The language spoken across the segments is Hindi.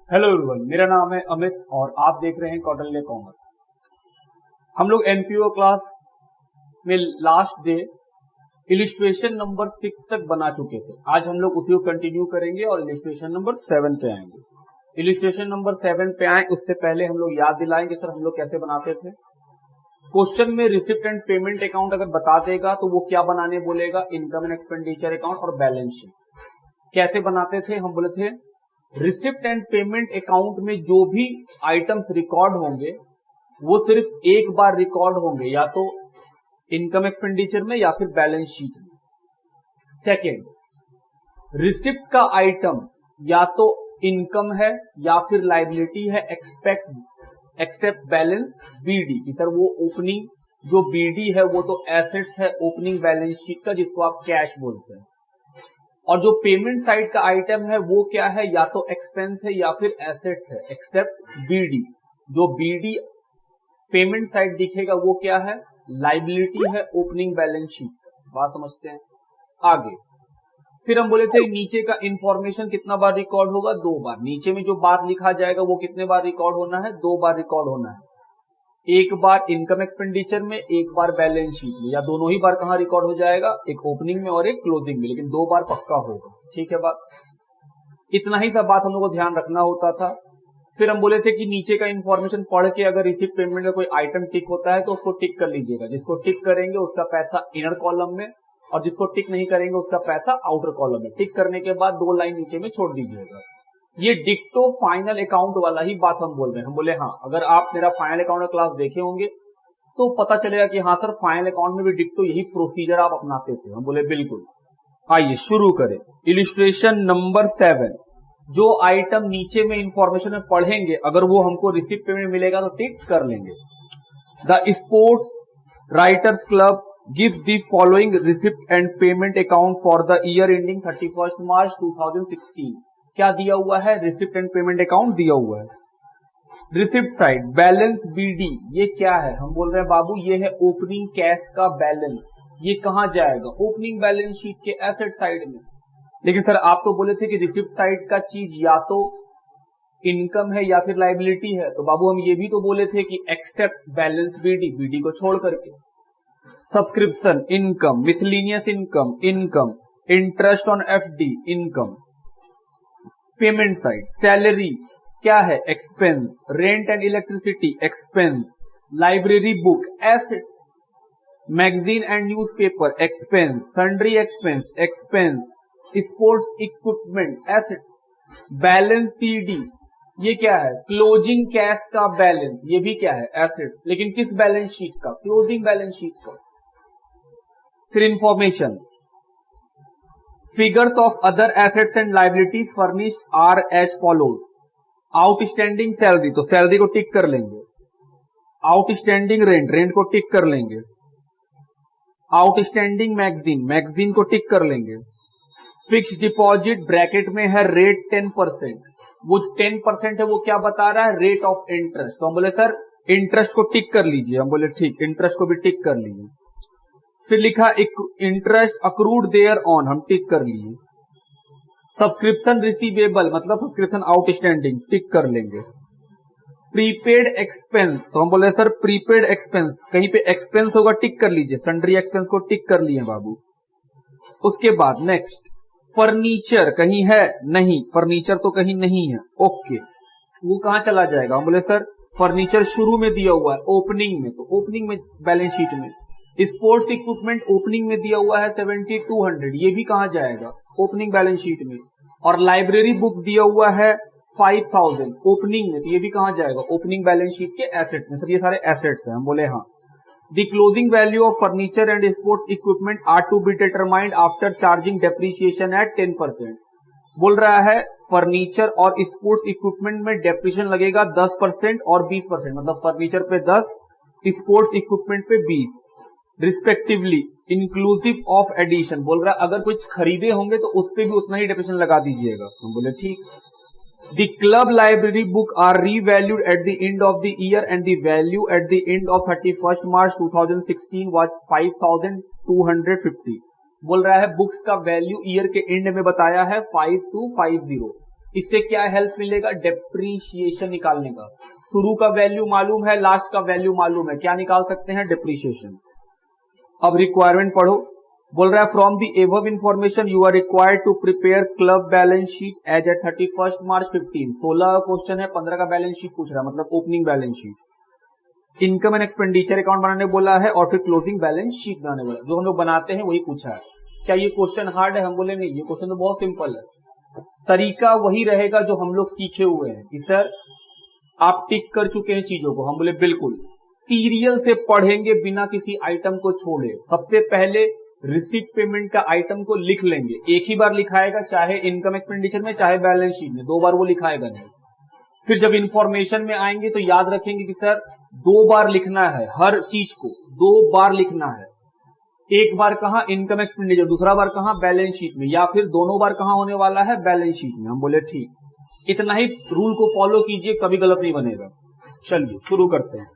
हेलो एवरीवन, मेरा नाम है अमित और आप देख रहे हैं कौटिल्य कॉमर्स। हम लोग एनपीओ क्लास में लास्ट डे इलिस्ट्रेशन नंबर 6 तक बना चुके थे। आज हम लोग उसी को कंटिन्यू करेंगे और इलिस्ट्रेशन नंबर 7 पे आएंगे। इलिस्ट्रेशन नंबर 7 पे आए उससे पहले हम लोग याद दिलाएंगे सर हम लोग कैसे बनाते थे। क्वेश्चन में रिसिप्ट एंड पेमेंट अकाउंट अगर बता देगा तो वो क्या बनाने बोलेगा, इनकम एंड एक्सपेंडिचर अकाउंट और बैलेंस शीट। कैसे बनाते थे, हम बोले थे रिसिप्ट एंड पेमेंट अकाउंट में जो भी आइटम्स रिकॉर्ड होंगे वो सिर्फ एक बार रिकॉर्ड होंगे, या तो इनकम एक्सपेंडिचर में या फिर बैलेंस शीट में। सेकेंड, रिसिप्ट का आइटम या तो इनकम है या फिर लाइबिलिटी है एक्सेप्ट बैलेंस बीडी की सर वो ओपनिंग जो बीडी है वो तो एसेट्स है ओपनिंग बैलेंस शीट का, जिसको आप कैश बोलते हैं। और जो पेमेंट साइड का आइटम है वो क्या है, या तो एक्सपेंस है या फिर एसेट्स है एक्सेप्ट बीडी। जो बीडी पेमेंट साइड दिखेगा वो क्या है, लाइबिलिटी है ओपनिंग बैलेंस शीट का। बात समझते हैं आगे। फिर हम बोले थे नीचे का इंफॉर्मेशन कितना बार रिकॉर्ड होगा, 2 बार। नीचे में जो बात लिखा जाएगा वो कितने बार रिकॉर्ड होना है, 2 बार रिकॉर्ड होना है। एक बार इनकम एक्सपेंडिचर में, एक बार बैलेंस शीट में, या दोनों ही बार कहां रिकॉर्ड हो जाएगा, एक ओपनिंग में और एक क्लोजिंग में, लेकिन 2 बार पक्का होगा। ठीक है बात, इतना ही सब बात हम लोग को ध्यान रखना होता था। फिर हम बोले थे कि नीचे का इंफॉर्मेशन पढ़ के अगर रिसिप्ट पेमेंट का कोई आइटम टिक होता है तो उसको टिक कर लीजिएगा। जिसको टिक करेंगे उसका पैसा इनर कॉलम में और जिसको टिक नहीं करेंगे उसका पैसा आउटर कॉलम में। टिक करने के बाद 2 लाइन नीचे में छोड़ दीजिएगा। ये डिक्टो फाइनल अकाउंट वाला ही बात हम बोल रहे हैं। हम बोले हाँ, अगर आप मेरा फाइनल अकाउंट का क्लास देखे होंगे तो पता चलेगा कि हाँ सर फाइनल अकाउंट में भी डिक्टो यही प्रोसीजर आप अपनाते थे। हम बोले बिल्कुल। आइए शुरू करें। इलिस्ट्रेशन नंबर 7, जो आइटम नीचे में इंफॉर्मेशन में पढ़ेंगे अगर वो हमको रिसिप्ट पेमेंट मिलेगा तो टिक कर लेंगे। The sports writers club gives the following receipt and payment account for the year ending 31 March 2016। क्या दिया हुआ है, रिसिप्ट एंड पेमेंट अकाउंट दिया हुआ है। रिसिप्ट साइड बैलेंस बीडी, ये क्या है, हम बोल रहे हैं बाबू ये है ओपनिंग कैश का बैलेंस। ये कहां जाएगा, ओपनिंग बैलेंस शीट के एसेट साइड में। लेकिन सर आप तो बोले थे कि रिसिप्ट साइड का चीज या तो इनकम है या फिर लाइबिलिटी है, तो बाबू हम ये भी तो बोले थे कि एक्सेप्ट बैलेंस बीडी, बीडी को छोड़ करके। Subscription income, miscellaneous income income, interest on FD income. Payment side salary क्या है, expense. Rent and electricity expense. Library book assets. Magazine and newspaper expense. Sundry expense expense. Sports equipment assets. Balance CD ये क्या है, क्लोजिंग कैश का बैलेंस, ये भी क्या है एसेट्स, लेकिन किस बैलेंस शीट का, क्लोजिंग बैलेंस शीट का। फिर information figures of other assets and liabilities furnished are as follows. Outstanding salary, तो सैलरी को टिक कर लेंगे। आउटस्टैंडिंग रेंट, रेंट को टिक कर लेंगे। आउटस्टैंडिंग मैगजीन, मैगजीन को टिक कर लेंगे। फिक्स डिपॉजिट ब्रैकेट में है रेट 10%, वो 10% है, वो क्या बता रहा है, रेट ऑफ इंटरेस्ट। तो हम बोले सर इंटरेस्ट को टिक कर लीजिए। हम बोले ठीक, इंटरेस्ट को भी टिक कर लीजिए। फिर लिखा इंटरेस्ट अक्रूड देयर ऑन, हम टिक कर लिए। सब्सक्रिप्शन रिसीवेबल मतलब सब्सक्रिप्शन आउटस्टैंडिंग, टिक कर लेंगे। प्रीपेड एक्सपेंस, तो हम बोले सर प्रीपेड एक्सपेंस, कहीं पे एक्सपेंस होगा टिक कर लीजिए। सन्ड्री एक्सपेंस को टिक कर लिए बाबू। उसके बाद नेक्स्ट फर्नीचर कहीं है नहीं, फर्नीचर तो कहीं नहीं है, ओके। वो कहां चला जाएगा, हम बोले सर फर्नीचर शुरू में दिया हुआ है ओपनिंग में, तो ओपनिंग में बैलेंस शीट में। स्पोर्ट्स इक्विपमेंट ओपनिंग में दिया हुआ है 7200, ये भी कहां जाएगा, ओपनिंग बैलेंस शीट में। और लाइब्रेरी बुक दिया हुआ है 5000 ओपनिंग में, तो ये भी कहां जाएगा, ओपनिंग बैलेंस शीट के एसेट्स में। सर ये सारे एसेट्स हैं, हम बोले हाँ। The closing value of furniture and sports equipment are to be determined after charging depreciation at 10%। बोल रहा है फर्नीचर और स्पोर्ट्स इक्विपमेंट में डेप्रिसिएशन लगेगा 10% और 20%, मतलब फर्नीचर पे 10, स्पोर्ट्स इक्विपमेंट पे 20 रिस्पेक्टिवली, इंक्लूसिव ऑफ एडिशन। बोल रहा है अगर कुछ खरीदे होंगे तो उस पर भी उतना ही डेप्रिसिएशन लगा दीजिएगा। हम बोले ठीक। The club library book are revalued at the end of the year and the value at the end of 31 March 2016 was 5250। बोल रहा है बुक्स का वैल्यू ईयर के एंड में बताया है 5250। इससे क्या हेल्प मिलेगा? डेप्रीशिएशन निकालने का। शुरू का वैल्यू मालूम है, लास्ट का वैल्यू मालूम है, क्या निकाल सकते हैं? डेप्रीशिएशन। अब रिक्वायरमेंट पढ़ो। बोल रहा है from the above information you are required to prepare club balance sheet as at 31 March 15। 16 question है, 15 का बैलेंस शीट पूछ रहा है, मतलब opening balance sheet. Income and expenditure account बनाने बोला है और फिर क्लोजिंग बैलेंस शीट बनाने बोला। जो हम लोग बनाते हैं वही पूछा है। क्या ये क्वेश्चन हार्ड है? हम बोले नहीं, ये क्वेश्चन तो बहुत सिंपल है। तरीका वही रहेगा जो हम लोग सीखे हुए हैं कि सर आप टिक कर चुके हैं चीजों को। हम बोले बिल्कुल, सीरियल से पढ़ेंगे बिना किसी आइटम को छोड़े। सबसे पहले रिसीट पेमेंट का आइटम को लिख लेंगे, एक ही बार लिखाएगा, चाहे इनकम एक्सपेंडिचर में चाहे बैलेंस शीट में, 2 बार वो लिखाएगा नहीं। फिर जब इंफॉर्मेशन में आएंगे तो याद रखेंगे कि सर 2 बार लिखना है, हर चीज को 2 बार लिखना है। एक बार कहां? इनकम एक्सपेंडिचर, दूसरा बार कहां? बैलेंस शीट में, या फिर दोनों बार कहां होने वाला है? बैलेंस शीट में। हम बोले ठीक, इतना ही रूल को फॉलो कीजिए, कभी गलत नहीं बनेगा। चलिए शुरू करते हैं।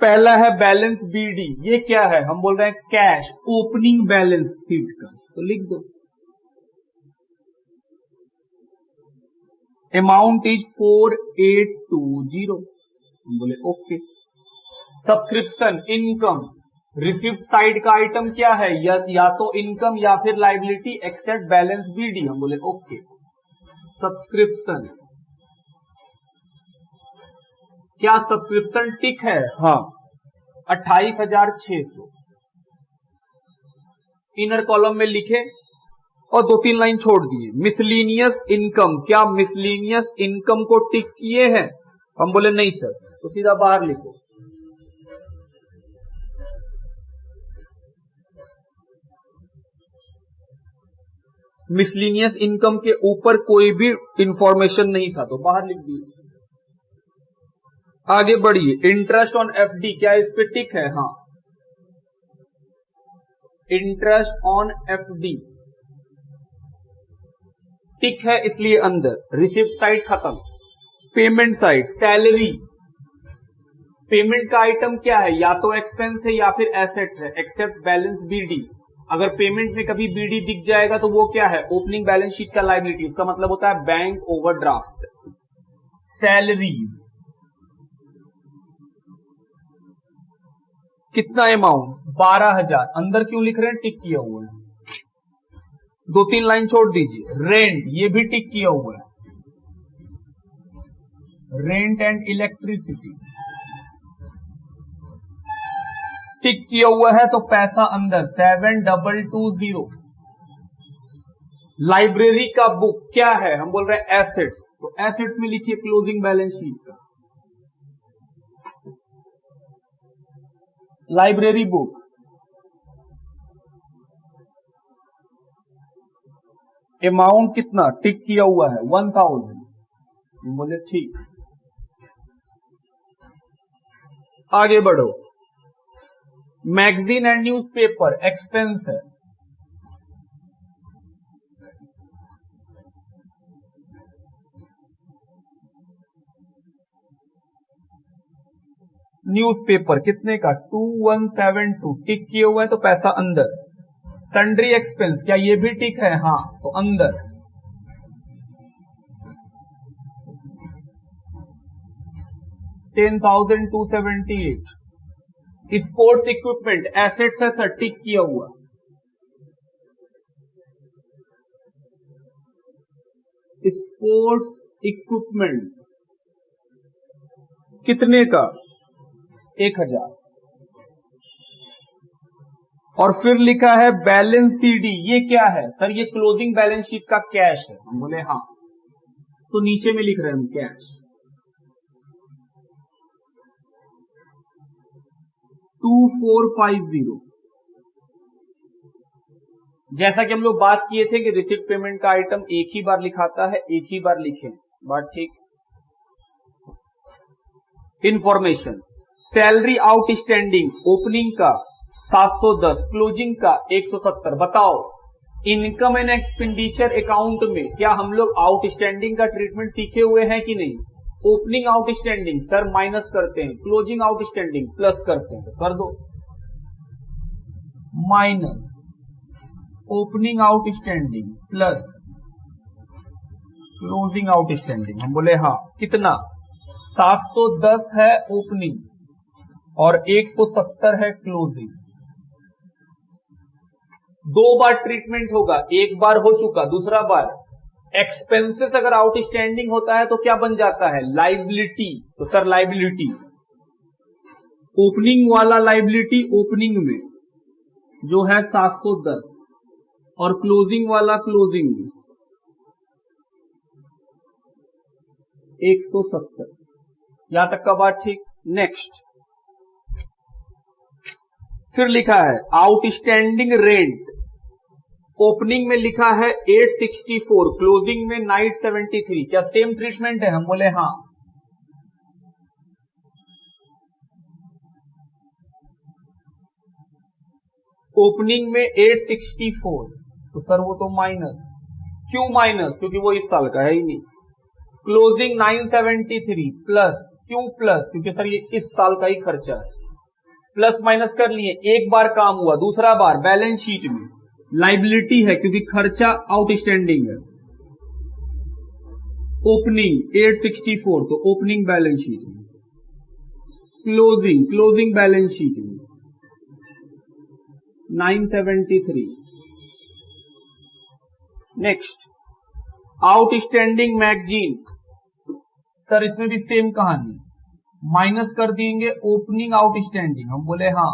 पहला है बैलेंस बीडी। ये क्या है? हम बोल रहे हैं कैश, ओपनिंग बैलेंस शीट का, तो लिख दो। Amount is 4820। हम बोले okay. Subscription income, receipt side का आइटम क्या है? या तो इनकम या फिर लाइबिलिटी एक्सेप्ट बैलेंस बीडी। हम बोले ओके। सब्सक्रिप्शन, क्या सब्सक्रिप्शन टिक है? हाँ, 28,600 इनर कॉलम में लिखे और 2-3 लाइन छोड़ दिए। मिसलीनियस इनकम, क्या मिसलीनियस इनकम को टिक किए हैं? हम बोले नहीं सर, तो सीधा बाहर लिखो। मिसलीनियस इनकम के ऊपर कोई भी इंफॉर्मेशन नहीं था तो बाहर लिख दिए। आगे बढ़िए। इंटरेस्ट ऑन एफडी, क्या इस पे टिक है? हाँ, इंटरेस्ट ऑन एफडी टिक है, इसलिए अंदर। रिसिप्ट साइड खत्म। पेमेंट साइड, सैलरी, पेमेंट का आइटम क्या है? या तो एक्सपेंस है या फिर एसेट है, एक्सेप्ट बैलेंस बीडी। अगर पेमेंट में कभी बीडी दिख जाएगा तो वो क्या है? ओपनिंग बैलेंस शीट का लायबिलिटी, उसका मतलब होता है बैंक ओवरड्राफ्ट। सैलरीज, कितना अमाउंट? 12,000। अंदर क्यों लिख रहे हैं? टिक किया हुआ है। 2-3 लाइन छोड़ दीजिए। रेंट, ये भी टिक किया हुआ है। रेंट एंड इलेक्ट्रिसिटी टिक किया हुआ है, तो पैसा अंदर 7220। लाइब्रेरी का बुक क्या है? हम बोल रहे हैं एसेट्स, तो एसेट्स में लिखिए क्लोजिंग बैलेंस शीट का। लाइब्रेरी बुक, अमाउंट कितना? टिक किया हुआ है 1000। बोले ठीक। आगे बढ़ो। मैगजीन एंड न्यूज़पेपर एक्सपेंस है। न्यूज़पेपर कितने का? 2172। टिक किए हुआ है तो पैसा अंदर। सन्ड्री एक्सपेंस, क्या ये भी टिक है? हाँ, तो अंदर। $10,278। स्पोर्ट्स इक्विपमेंट एसेट्स है सर, टिक किया हुआ। स्पोर्ट्स इक्विपमेंट कितने का? 1,000। और फिर लिखा है बैलेंस सीडी, ये क्या है सर? ये क्लोजिंग बैलेंस शीट का कैश है। हम बोले हाँ, तो नीचे में लिख रहे हैं हम कैश। 2450। जैसा कि हम लोग बात किए थे कि रिसिप्ट पेमेंट का आइटम एक ही बार लिखाता है, एक ही बार लिखें, बात ठीक। इंफॉर्मेशन, सैलरी आउटस्टैंडिंग ओपनिंग का 710, क्लोजिंग का 170। बताओ इनकम एंड एक्सपेंडिचर अकाउंट में क्या हम लोग आउटस्टैंडिंग का ट्रीटमेंट सीखे हुए हैं कि नहीं? ओपनिंग आउटस्टैंडिंग सर माइनस करते हैं, क्लोजिंग आउटस्टैंडिंग प्लस करते हैं, तो कर दो। Minus opening outstanding plus closing outstanding. हम बोले हाँ, कितना 710 है ओपनिंग और 170 है क्लोजिंग। दो बार ट्रीटमेंट होगा, एक बार हो चुका, दूसरा बार एक्सपेंसेस अगर आउटस्टैंडिंग होता है तो क्या बन जाता है, लाइबिलिटी। तो सर लाइबिलिटी, ओपनिंग वाला लाइबिलिटी ओपनिंग में जो है 710 और क्लोजिंग वाला क्लोजिंग में 170। यहां तक का बात ठीक। नेक्स्ट फिर लिखा है आउटस्टैंडिंग रेंट, ओपनिंग में लिखा है 864, क्लोजिंग में 973। क्या सेम ट्रीटमेंट है? हम बोले हाँ। ओपनिंग में 864 तो सर वो तो माइनस, क्यों माइनस? क्योंकि वो इस साल का है ही नहीं। क्लोजिंग 973 प्लस, क्यों प्लस? क्योंकि सर ये इस साल का ही खर्चा है। प्लस माइनस कर लिए, एक बार काम हुआ, दूसरा बार बैलेंस शीट में लाइबिलिटी है क्योंकि खर्चा आउटस्टैंडिंग है। ओपनिंग 864 तो ओपनिंग बैलेंस शीट में, क्लोजिंग बैलेंस शीट में 973। नेक्स्ट आउटस्टैंडिंग मैगजीन, सर इसमें भी सेम कहानी, माइनस कर देंगे ओपनिंग आउटस्टैंडिंग। हम बोले हाँ,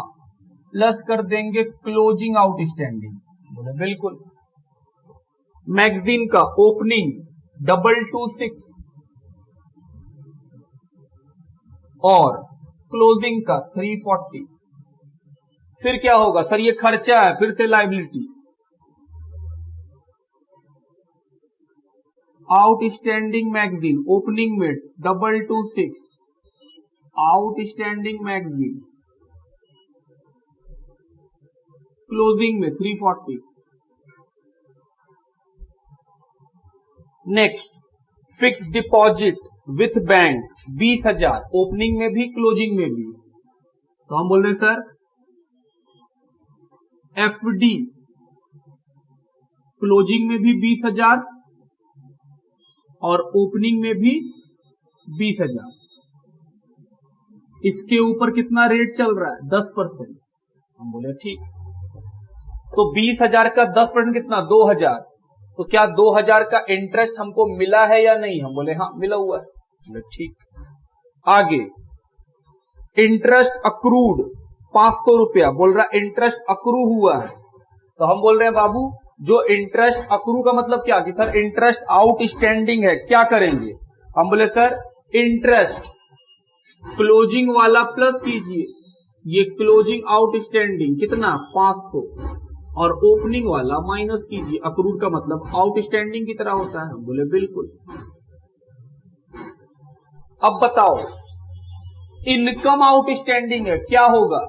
प्लस कर देंगे क्लोजिंग आउटस्टैंडिंग। बोले बिल्कुल। मैगजीन का ओपनिंग 226 और क्लोजिंग का 340। फिर क्या होगा सर, ये खर्चा है, फिर से लाइबिलिटी। आउटस्टैंडिंग मैगजीन ओपनिंग में 226, आउटस्टैंडिंग मैगजीन क्लोजिंग में 340। Next fix deposit with bank 20,000, opening में भी क्लोजिंग में भी। तो हम बोल रहे सर एफडी क्लोजिंग में भी 20,000 और ओपनिंग में भी 20,000। इसके ऊपर कितना रेट चल रहा है, 10%। हम बोले ठीक। तो 20,000 का 10% कितना, 2,000। तो क्या 2,000 का इंटरेस्ट हमको मिला है या नहीं? हम बोले हाँ मिला हुआ है। बोले ठीक। आगे इंटरेस्ट अक्रूड 500 रुपया, बोल रहा इंटरेस्ट अक्रू हुआ है। तो हम बोल रहे हैं बाबू जो इंटरेस्ट अक्रू का मतलब क्या कि सर इंटरेस्ट आउटस्टैंडिंग है, क्या करेंगे? हम बोले सर इंटरेस्ट क्लोजिंग वाला प्लस कीजिए, ये क्लोजिंग आउटस्टैंडिंग कितना 500 और ओपनिंग वाला माइनस कीजिए। अक्रूड का मतलब आउटस्टैंडिंग की तरह होता है। बोले बिल्कुल। अब बताओ इनकम आउटस्टैंडिंग है, क्या होगा?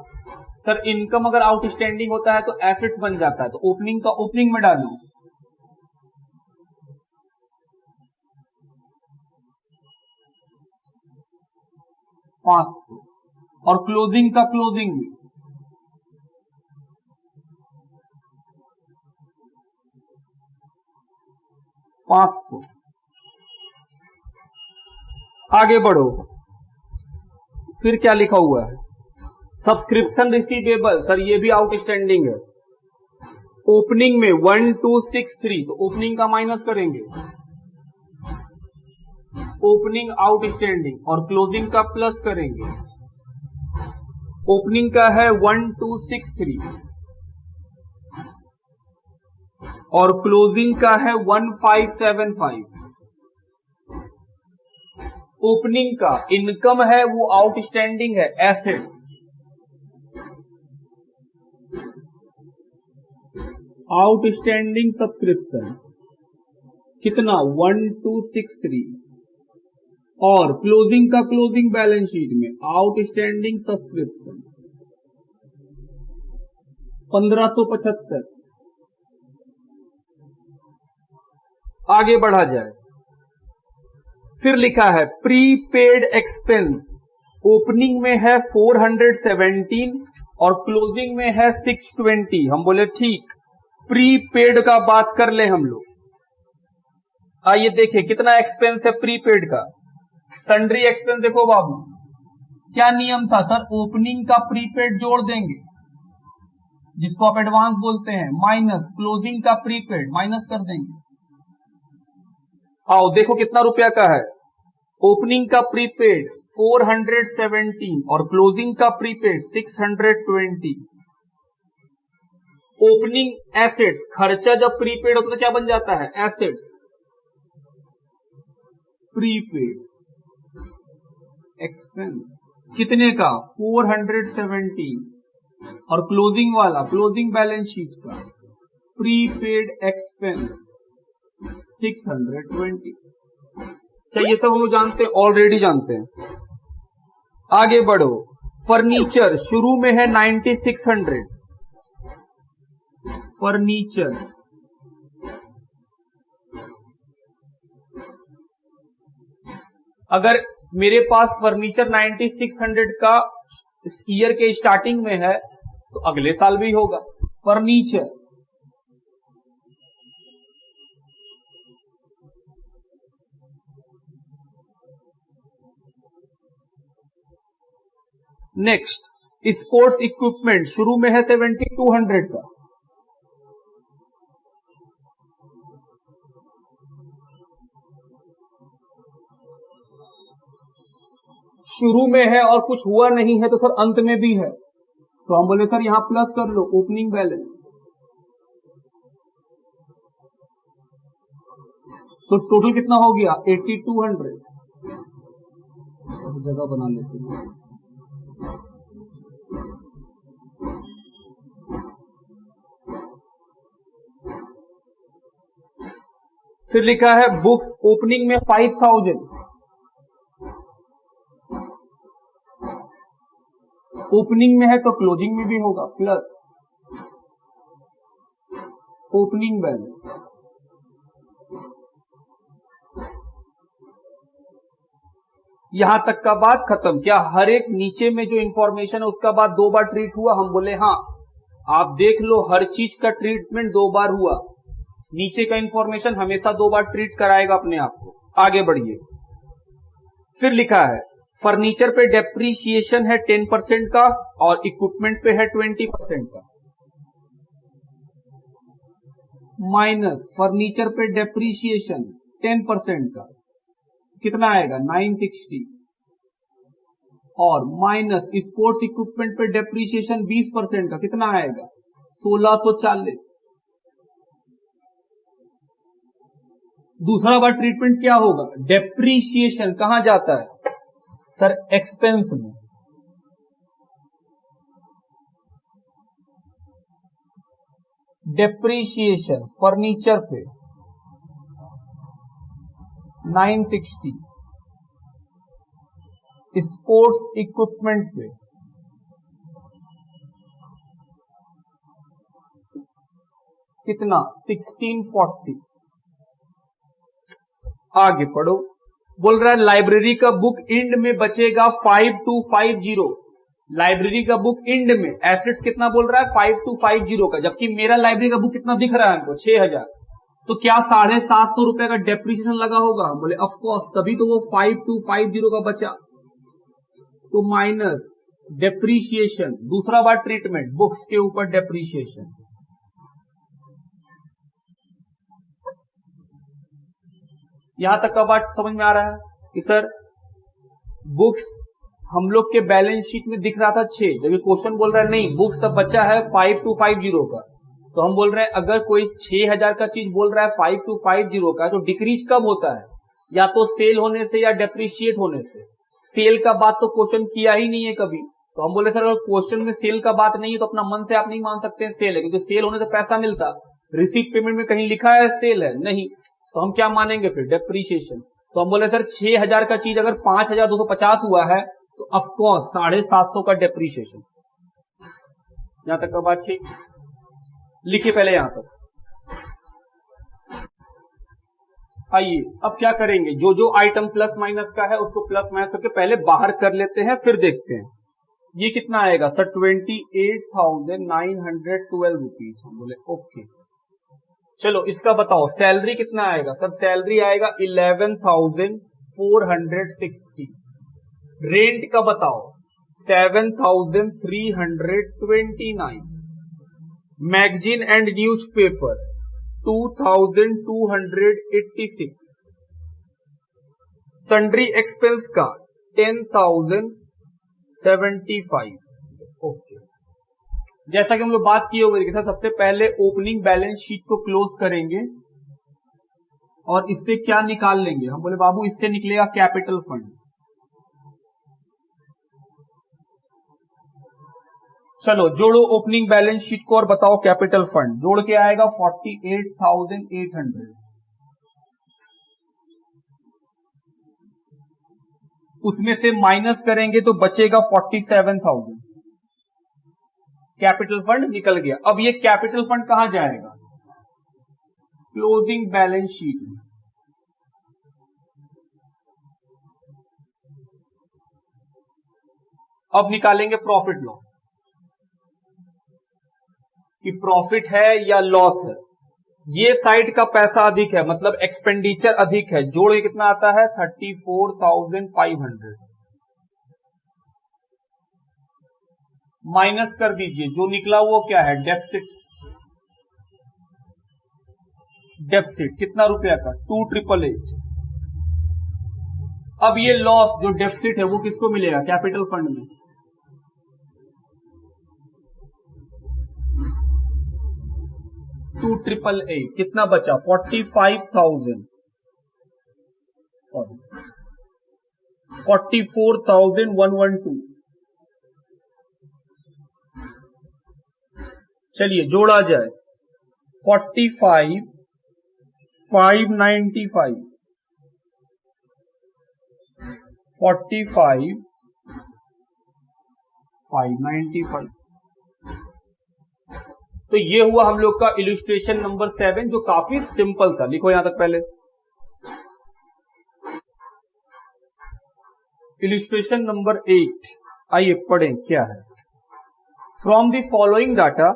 सर इनकम अगर आउटस्टैंडिंग होता है तो एसेट्स बन जाता है, तो ओपनिंग का ओपनिंग में डालो, $500 और क्लोजिंग का क्लोजिंग में 500। आगे बढ़ो, फिर क्या लिखा हुआ है, सब्सक्रिप्शन रिसीवेबल, सर ये भी आउटस्टैंडिंग है। ओपनिंग में 1263 तो ओपनिंग का माइनस करेंगे, ओपनिंग आउटस्टैंडिंग और क्लोजिंग का प्लस करेंगे। ओपनिंग का है 1263 और क्लोजिंग का है 1575। ओपनिंग का इनकम है वो आउटस्टैंडिंग है, एसेट्स। आउटस्टैंडिंग सब्सक्रिप्शन कितना 1263 और क्लोजिंग का क्लोजिंग बैलेंस शीट में आउटस्टैंडिंग सब्सक्रिप्शन 1575। आगे बढ़ा जाए, फिर लिखा है प्रीपेड एक्सपेंस, ओपनिंग में है 417 और क्लोजिंग में है 620। हम बोले ठीक। प्रीपेड का बात कर ले हम लोग। आइए देखिए कितना एक्सपेंस है प्रीपेड का। सन्ड्री एक्सपेंस देखो बाबू, क्या नियम था सर, ओपनिंग का प्रीपेड जोड़ देंगे जिसको आप एडवांस बोलते हैं, माइनस क्लोजिंग का प्रीपेड माइनस कर देंगे। आओ देखो कितना रुपया का है। ओपनिंग का प्रीपेड 417 और क्लोजिंग का प्रीपेड 620। ओपनिंग एसेट्स, खर्चा जब प्रीपेड होता है तो क्या बन जाता है, एसेट्स। प्रीपेड एक्सपेंस कितने का, 417 और क्लोजिंग वाला, क्लोजिंग बैलेंस शीट का प्रीपेड एक्सपेंस 620। क्या ये सब हम लोग जानते हैं, ऑलरेडी जानते हैं। आगे बढ़ो, फर्नीचर शुरू में है 9600। फर्नीचर अगर मेरे पास फर्नीचर 9600 का ईयर के स्टार्टिंग में है तो अगले साल भी होगा। फर्नीचर नेक्स्ट, स्पोर्ट्स इक्विपमेंट शुरू में है 7200 का। शुरू में है और कुछ हुआ नहीं है तो सर अंत में भी है, तो हम बोले सर यहां प्लस कर लो ओपनिंग बैलेंस। तो टोटल कितना हो गया 8200। जगह बना लेते हैं। फिर लिखा है बुक्स ओपनिंग में 5000, ओपनिंग में है तो क्लोजिंग में भी होगा, प्लस ओपनिंग बैलेंस। यहां तक का बात खत्म। क्या हर एक नीचे में जो इंफॉर्मेशन है उसका बाद 2 बार ट्रीट हुआ, हम बोले हाँ। आप देख लो हर चीज का ट्रीटमेंट 2 बार हुआ, नीचे का इंफॉर्मेशन हमेशा 2 बार ट्रीट कराएगा अपने आप को। आगे बढ़िए, फिर लिखा है फर्नीचर पे डेप्रीशिएशन है 10% का और इक्विपमेंट पे है 20% का, माइनस फर्नीचर पे डेप्रीशिएशन 10% का कितना आएगा 960 और माइनस स्पोर्ट्स इक्विपमेंट पे डेप्रीशिएशन 20% का कितना आएगा 1640। दूसरा बार ट्रीटमेंट क्या होगा, डेप्रीशिएशन कहां जाता है सर, एक्सपेंस में। डेप्रीशिएशन फर्नीचर पे 960, स्पोर्ट्स इक्विपमेंट पे कितना 1640। आगे पढ़ो, बोल रहा है लाइब्रेरी का बुक इंड में बचेगा 5250। लाइब्रेरी का बुक इंड में एसेट्स कितना बोल रहा है 5250 का, जबकि मेरा लाइब्रेरी का बुक कितना दिख रहा है हमको 6000। तो क्या 750 रुपए का डेप्रीशिएशन लगा होगा, हम बोले ऑफ कोर्स, तभी तो वो 5250 का बचा। तो माइनस डेप्रीशिएशन, दूसरा बार ट्रीटमेंट बुक्स के ऊपर डेप्रीशिएशन। यहां तक का बात समझ में आ रहा है कि सर बुक्स हम लोग के बैलेंस शीट में दिख रहा था 6, जबकि क्वेश्चन बोल रहा है नहीं बुक्स सब बचा है 5250 का। तो हम बोल रहे हैं अगर कोई 6000 का चीज बोल रहा है 5250 का, तो डिक्रीज कब होता है, या तो सेल होने से या डेप्रीशिएट होने से। सेल का बात तो क्वेश्चन किया ही नहीं है कभी, तो हम बोले सर अगर क्वेश्चन में सेल का बात नहीं है तो अपना मन से आप नहीं मान सकते सेल है, क्योंकि सेल होने से पैसा मिलता। रिसीट पेमेंट में कहीं लिखा है सेल है नहीं, तो हम क्या मानेंगे फिर डेप्रीशिएशन। तो हम बोले सर 6000 का चीज अगर 5250 हुआ है तो ऑफकोर्स 750 का डेप्रीशिएशन। यहां तक का बात ठीक, लिखिए पहले यहां तक। आइए अब क्या करेंगे, जो जो आइटम प्लस माइनस का है उसको प्लस माइनस करके पहले बाहर कर लेते हैं, फिर देखते हैं ये कितना आएगा सर 28,912 रुपीज। हम बोले ओके, चलो इसका बताओ सैलरी कितना आएगा सर, सैलरी आएगा 11,460। रेंट का बताओ 7,329। Magazine and newspaper 2,286। Sundry expense का 10,075। ओके, जैसा कि हम लोग बात किए हुए थे, सबसे पहले ओपनिंग बैलेंस शीट को क्लोज करेंगे और इससे क्या निकाल लेंगे। हम बोले बाबू इससे निकलेगा कैपिटल फंड। चलो जोड़ो ओपनिंग बैलेंस शीट को और बताओ कैपिटल फंड। जोड़ के आएगा 48,800। उसमें से माइनस करेंगे तो बचेगा 47,000। कैपिटल फंड निकल गया। अब ये कैपिटल फंड कहां जाएगा, क्लोजिंग बैलेंस शीट में। अब निकालेंगे प्रॉफिट लॉस कि प्रॉफिट है या लॉस है। ये साइड का पैसा अधिक है, मतलब एक्सपेंडिचर अधिक है। जोड़ के कितना आता है 34,500। माइनस कर दीजिए, जो निकला वो क्या है, डेफिसिट। डेफिसिट कितना रुपया का 2,888। अब ये लॉस जो डेफिसिट है वो किसको मिलेगा, कैपिटल फंड में। टू 888 कितना बचा 45,000 और 44,112। चलिए जोड़ा जाए 45,595 45,595। तो ये हुआ हम लोग का इलस्ट्रेशन नंबर 7 जो काफी सिंपल था। लिखो यहां तक पहले। इलस्ट्रेशन नंबर 8 आइए पढ़ें क्या है। From the following data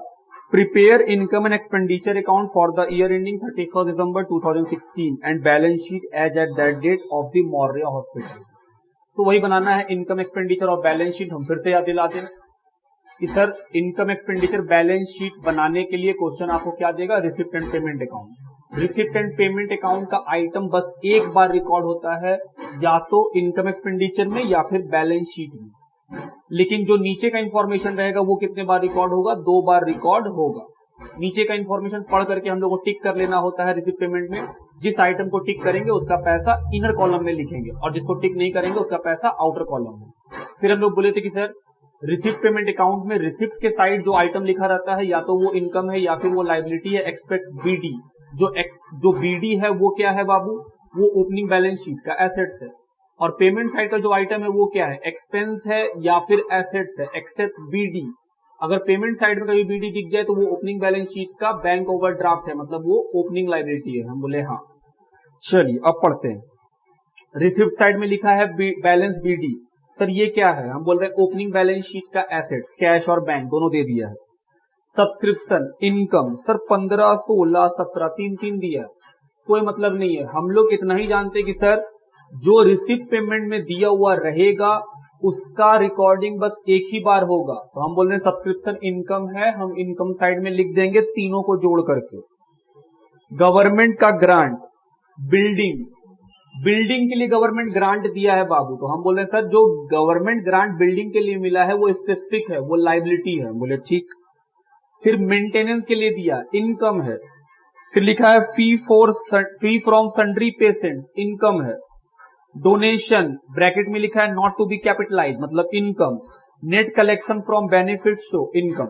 prepare income and expenditure account for the year ending 31 December 2016 and balance sheet as at that date of the Maurya hospital. तो वही बनाना है, इनकम एक्सपेंडिचर और बैलेंस शीट। हम फिर से याद दिलाते हैं कि sir income expenditure balance sheet बनाने के लिए क्वेश्चन आपको क्या देगा, receipt and payment account. Receipt and payment account का आइटम बस एक बार रिकॉर्ड होता है, या तो इनकम एक्सपेंडिचर में या फिर बैलेंस शीट में। लेकिन जो नीचे का इंफॉर्मेशन रहेगा वो कितने बार रिकॉर्ड होगा, 2 बार रिकॉर्ड होगा। नीचे का इंफॉर्मेशन पढ़ करके हम लोग को टिक कर लेना होता है रिसिप्ट पेमेंट में। जिस आइटम को टिक करेंगे उसका पैसा इनर कॉलम में लिखेंगे और जिसको टिक नहीं करेंगे उसका पैसा आउटर कॉलम में। फिर हम लोग बोले थे कि सर रिसिप्ट पेमेंट अकाउंट में रिसिप्ट के साइड जो आइटम लिखा रहता है या तो वो इनकम है या फिर वो लायबिलिटी है, एक्सपेक्ट बीडी। जो बीडी है वो क्या है बाबू, वो ओपनिंग बैलेंस शीट का एसेट्स है। और पेमेंट साइड का जो आइटम है वो क्या है, एक्सपेंस है या फिर एसेट्स है, एक्सेप्ट बीडी। अगर पेमेंट साइड में कभी बीडी दिख जाए तो वो ओपनिंग बैलेंस शीट का बैंक ओवरड्राफ्ट है, मतलब वो ओपनिंग लायबिलिटी है। हम बोले हाँ। चलिए अब पढ़ते हैं। रिसिप्ट साइड में लिखा है बैलेंस बीडी। सर ये क्या है, हम बोल रहे हैं ओपनिंग बैलेंस शीट का एसेट्स, कैश और बैंक दोनों दे दिया है। सब्सक्रिप्शन इनकम सर 15, 16, 17 3 दिया है, कोई मतलब नहीं है। हम लोग इतना ही जानते हैं कि सर जो रिसिप्ट पेमेंट में दिया हुआ रहेगा उसका रिकॉर्डिंग बस एक ही बार होगा। तो हम बोल रहे हैं सब्सक्रिप्शन इनकम है, हम इनकम साइड में लिख देंगे तीनों को जोड़ करके। गवर्नमेंट का ग्रांट, बिल्डिंग के लिए गवर्नमेंट ग्रांट दिया है बाबू, तो हम बोले सर जो गवर्नमेंट ग्रांट बिल्डिंग के लिए मिला है वो स्पेसिफिक है, वो लायबिलिटी है। बोले ठीक। फिर मेंटेनेंस के लिए दिया, इनकम है। फिर लिखा है फी फ्रॉम सन्ड्री पेशेंट्स, इनकम है। डोनेशन ब्रैकेट में लिखा है नॉट टू बी कैपिटलाइज, मतलब income. Net collection from benefit show, income.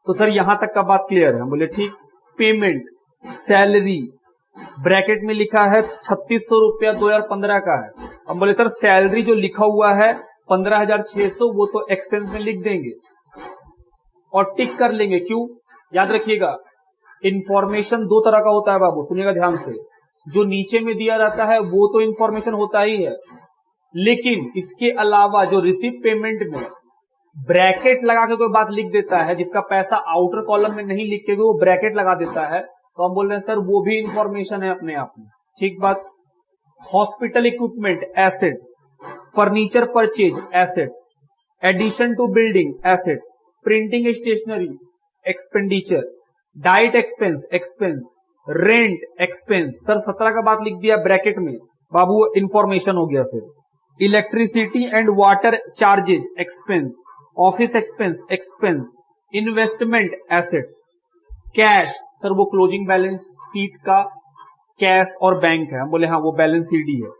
तो सर यहां तक का बात क्लियर है, हम बोले ठीक। पेमेंट सैलरी ब्रैकेट में लिखा है 3600 रुपया 2015 का है। हम बोले सर सैलरी जो लिखा हुआ है 15,600 वो तो एक्सपेंस में लिख देंगे और टिक कर लेंगे। क्यों, याद रखिएगा इंफॉर्मेशन 2 तरह का होता है बाबू, सुनिएगा ध्यान से। जो नीचे में दिया रहता है वो तो इंफॉर्मेशन होता ही है, लेकिन इसके अलावा जो रिसिप्ट पेमेंट में ब्रैकेट लगा के कोई बात लिख देता है, जिसका पैसा आउटर कॉलम में नहीं लिख के वो ब्रैकेट लगा देता है, तो हम बोल रहे हैं सर वो भी इंफॉर्मेशन है अपने आप में। ठीक बात। Hospital equipment assets, furniture purchase assets, addition to building assets, printing stationery expenditure, diet expense expense, rent expense. Sir 17 का बात लिख दिया ब्रैकेट में, बाबू इंफॉर्मेशन हो गया। फिर electricity and water charges expense, office expense expense, investment assets, cash. Sir वो क्लोजिंग बैलेंस शीट का कैश और बैंक है, हम बोले हाँ वो बैलेंस शीट ही है।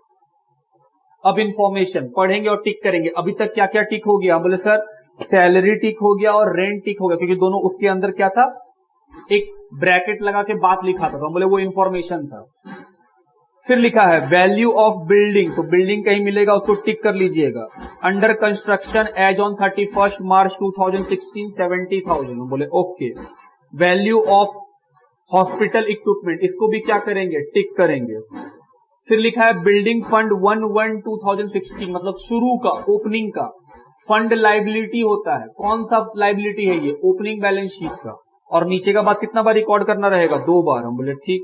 अब इंफॉर्मेशन पढ़ेंगे और टिक करेंगे। अभी तक क्या क्या टिक हो गया? हम बोले सर सैलरी टिक हो गया और रेंट टिक हो गया, क्योंकि दोनों उसके अंदर क्या था, एक ब्रैकेट लगा के बात लिखा था, तो हम बोले वो इंफॉर्मेशन था। फिर लिखा है वैल्यू ऑफ बिल्डिंग, तो बिल्डिंग कहीं मिलेगा उसको टिक कर लीजिएगा। Under construction as on 31 March 2016 70,000, हम बोले okay. Value of hospital equipment, इसको भी क्या करेंगे, टिक करेंगे। फिर लिखा है बिल्डिंग फंड 1/1/2016, मतलब शुरू का, ओपनिंग का फंड लाइबिलिटी होता है। कौन सा लाइबिलिटी है ये? ओपनिंग बैलेंस शीट का। और नीचे का बात कितना बार रिकॉर्ड करना रहेगा? 2 बार, हम बोले ठीक।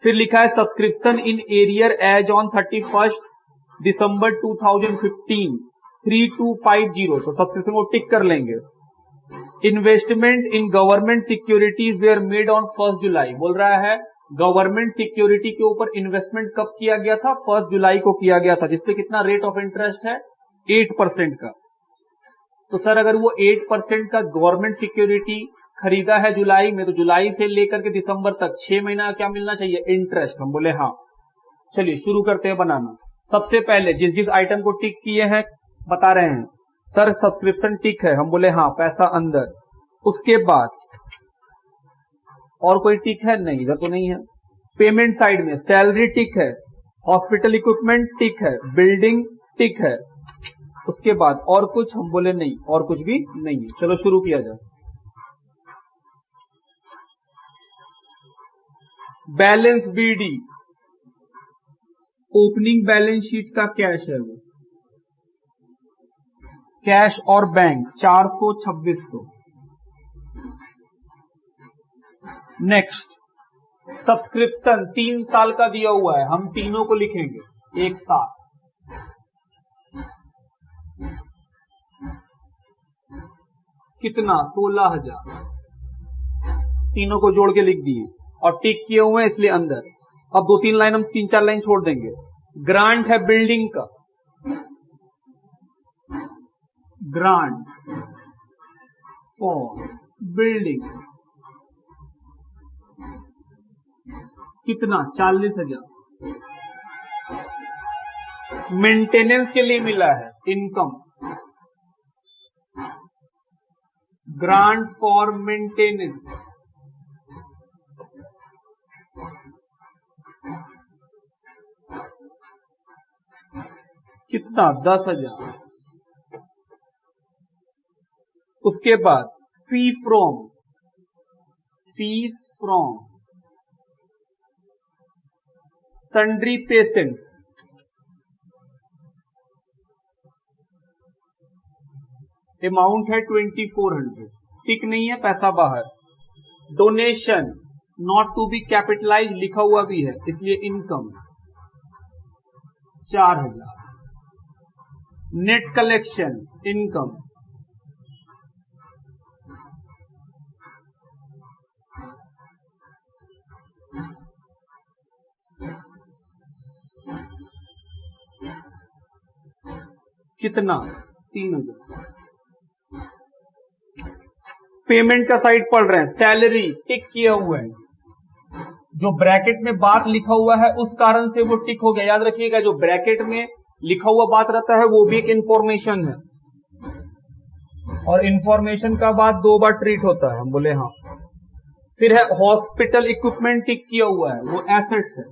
फिर लिखा है subscription in arrear as on 31 December 2015 3250, तो सब्सक्रिप्शन को टिक कर लेंगे। Investment in government securities were made on 1 July, बोल रहा है गवर्नमेंट सिक्योरिटी के ऊपर इन्वेस्टमेंट कब किया गया था? 1 जुलाई को किया गया था, जिसपे कितना रेट ऑफ इंटरेस्ट है? 8% का। तो सर अगर वो 8% का गवर्नमेंट सिक्योरिटी खरीदा है जुलाई में, तो जुलाई से लेकर के दिसंबर तक 6 महीना क्या मिलना चाहिए? इंटरेस्ट। हम बोले हाँ। चलिए शुरू करते हैं बनाना। सबसे पहले जिस जिस आइटम को टिक किए हैं बता रहे हैं। सर सब्सक्रिप्शन टिक है, हम बोले हाँ, पैसा अंदर। उसके बाद और कोई टिक है? नहीं, इधर तो नहीं है। पेमेंट साइड में सैलरी टिक है, हॉस्पिटल इक्विपमेंट टिक है, बिल्डिंग टिक है। उसके बाद और कुछ? हम बोले नहीं, और कुछ भी नहीं है। चलो शुरू किया जाए। Balance B D, opening balance sheet का कैश है वो, कैश और बैंक 400-2600। नेक्स्ट सब्सक्रिप्शन 3 साल का दिया हुआ है, हम तीनों को लिखेंगे एक साथ। कितना? 16,000, तीनों को जोड़ के लिख दिए और टिक किए हुए हैं इसलिए अंदर। अब 2-3 लाइन हम 3-4 लाइन छोड़ देंगे। ग्रांट है बिल्डिंग का, ग्रांट फॉर बिल्डिंग कितना? 40,000। मेंटेनेंस के लिए मिला है इनकम, ग्रांट फॉर मेंटेनेंस कितना? 10,000। उसके बाद fee from, fees from sundry patients, amount है 2400, टिक नहीं है, पैसा बाहर। Donation not to be capitalize लिखा हुआ भी है, इसलिए income 4,000। Net collection income 3,000। Payment का साइड पढ़ रहे हैं, सैलरी टिक किया हुआ है, जो ब्रैकेट में बात लिखा हुआ है उस कारण से वो टिक हो गया। याद रखिएगा जो ब्रैकेट में लिखा हुआ बात रहता है वो भी एक इंफॉर्मेशन है, और इंफॉर्मेशन का बात 2 बार ट्रीट होता है, हम बोले हाँ। फिर है हॉस्पिटल इक्विपमेंट टिक किया हुआ है, वो एसेट्स है,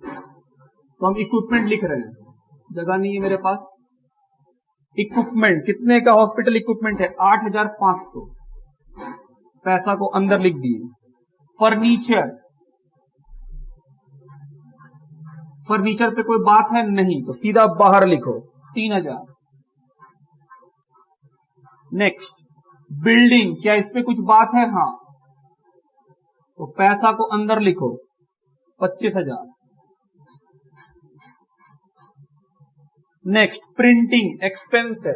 तो हम इक्विपमेंट लिख रहे हैं, जगह नहीं है मेरे पास। इक्विपमेंट कितने का हॉस्पिटल इक्विपमेंट है? 8,500, पैसा को अंदर लिख दिए। फर्नीचर, फर्नीचर पे कोई बात है नहीं, तो सीधा बाहर लिखो 3,000। नेक्स्ट बिल्डिंग, क्या इस पे कुछ बात है? हाँ, तो पैसा को अंदर लिखो 25,000। नेक्स्ट प्रिंटिंग एक्सपेंस है,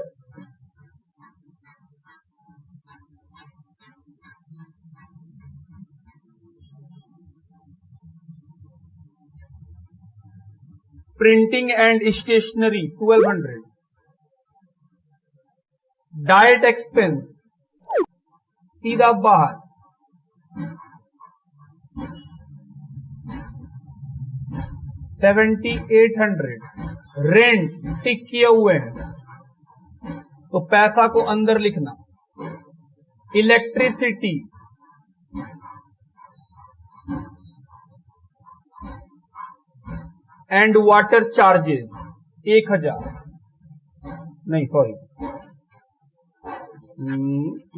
printing and stationery 1200। Diet expense सीधा बाहर, 7800। रेंट टिक किए हुए हैं तो पैसा को अंदर लिखना। इलेक्ट्रिसिटी एंड वाटर चार्जेस 1000, नहीं sorry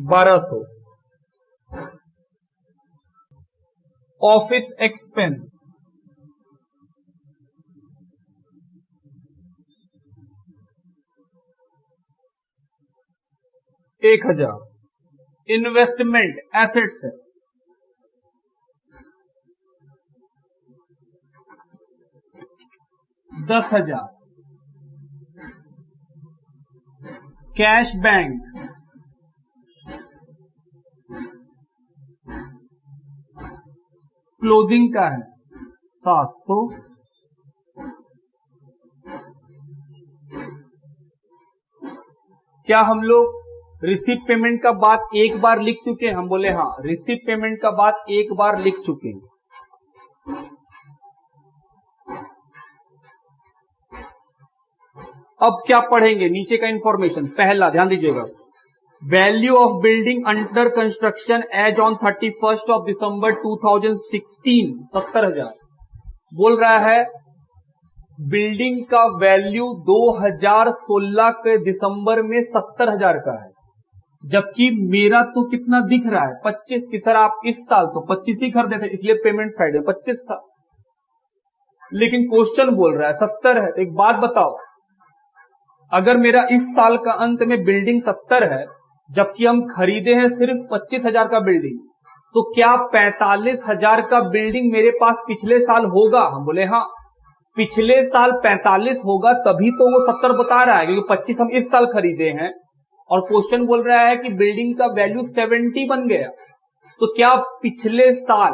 1200। Office expense 1000। Investment assets है 10,000। कैश बैंक 'क्लोजिंग का है 700। क्या हम लोग रिसिप्ट पेमेंट का बात एक बार लिख चुके हैं? हम बोले हाँ, रिसिप्ट पेमेंट का बात एक बार लिख चुके हैं। अब क्या पढ़ेंगे? नीचे का इंफॉर्मेशन। पहला ध्यान दीजिएगा, value of building under construction as on 31 December 2016 70,000। बोल रहा है बिल्डिंग का वैल्यू 2016 के दिसंबर में 70,000 का है, जबकि मेरा तो कितना दिख रहा है 25 की। सर आप इस साल तो 25 ही खरीदे थे, इसलिए पेमेंट साइड में 25 था, लेकिन क्वेश्चन बोल रहा है 70 है। तो एक बात बताओ, अगर मेरा इस साल का अंत में बिल्डिंग 70 है, जबकि हम खरीदे हैं सिर्फ 25,000 का बिल्डिंग, तो क्या 45,000 का बिल्डिंग मेरे पास पिछले साल होगा? हम बोले हाँ, पिछले साल 45 होगा, तभी तो वो 70 बता रहा है, क्योंकि 25 हम इस साल खरीदे हैं और क्वेश्चन बोल रहा है कि बिल्डिंग का वैल्यू 70 बन गया। तो क्या पिछले साल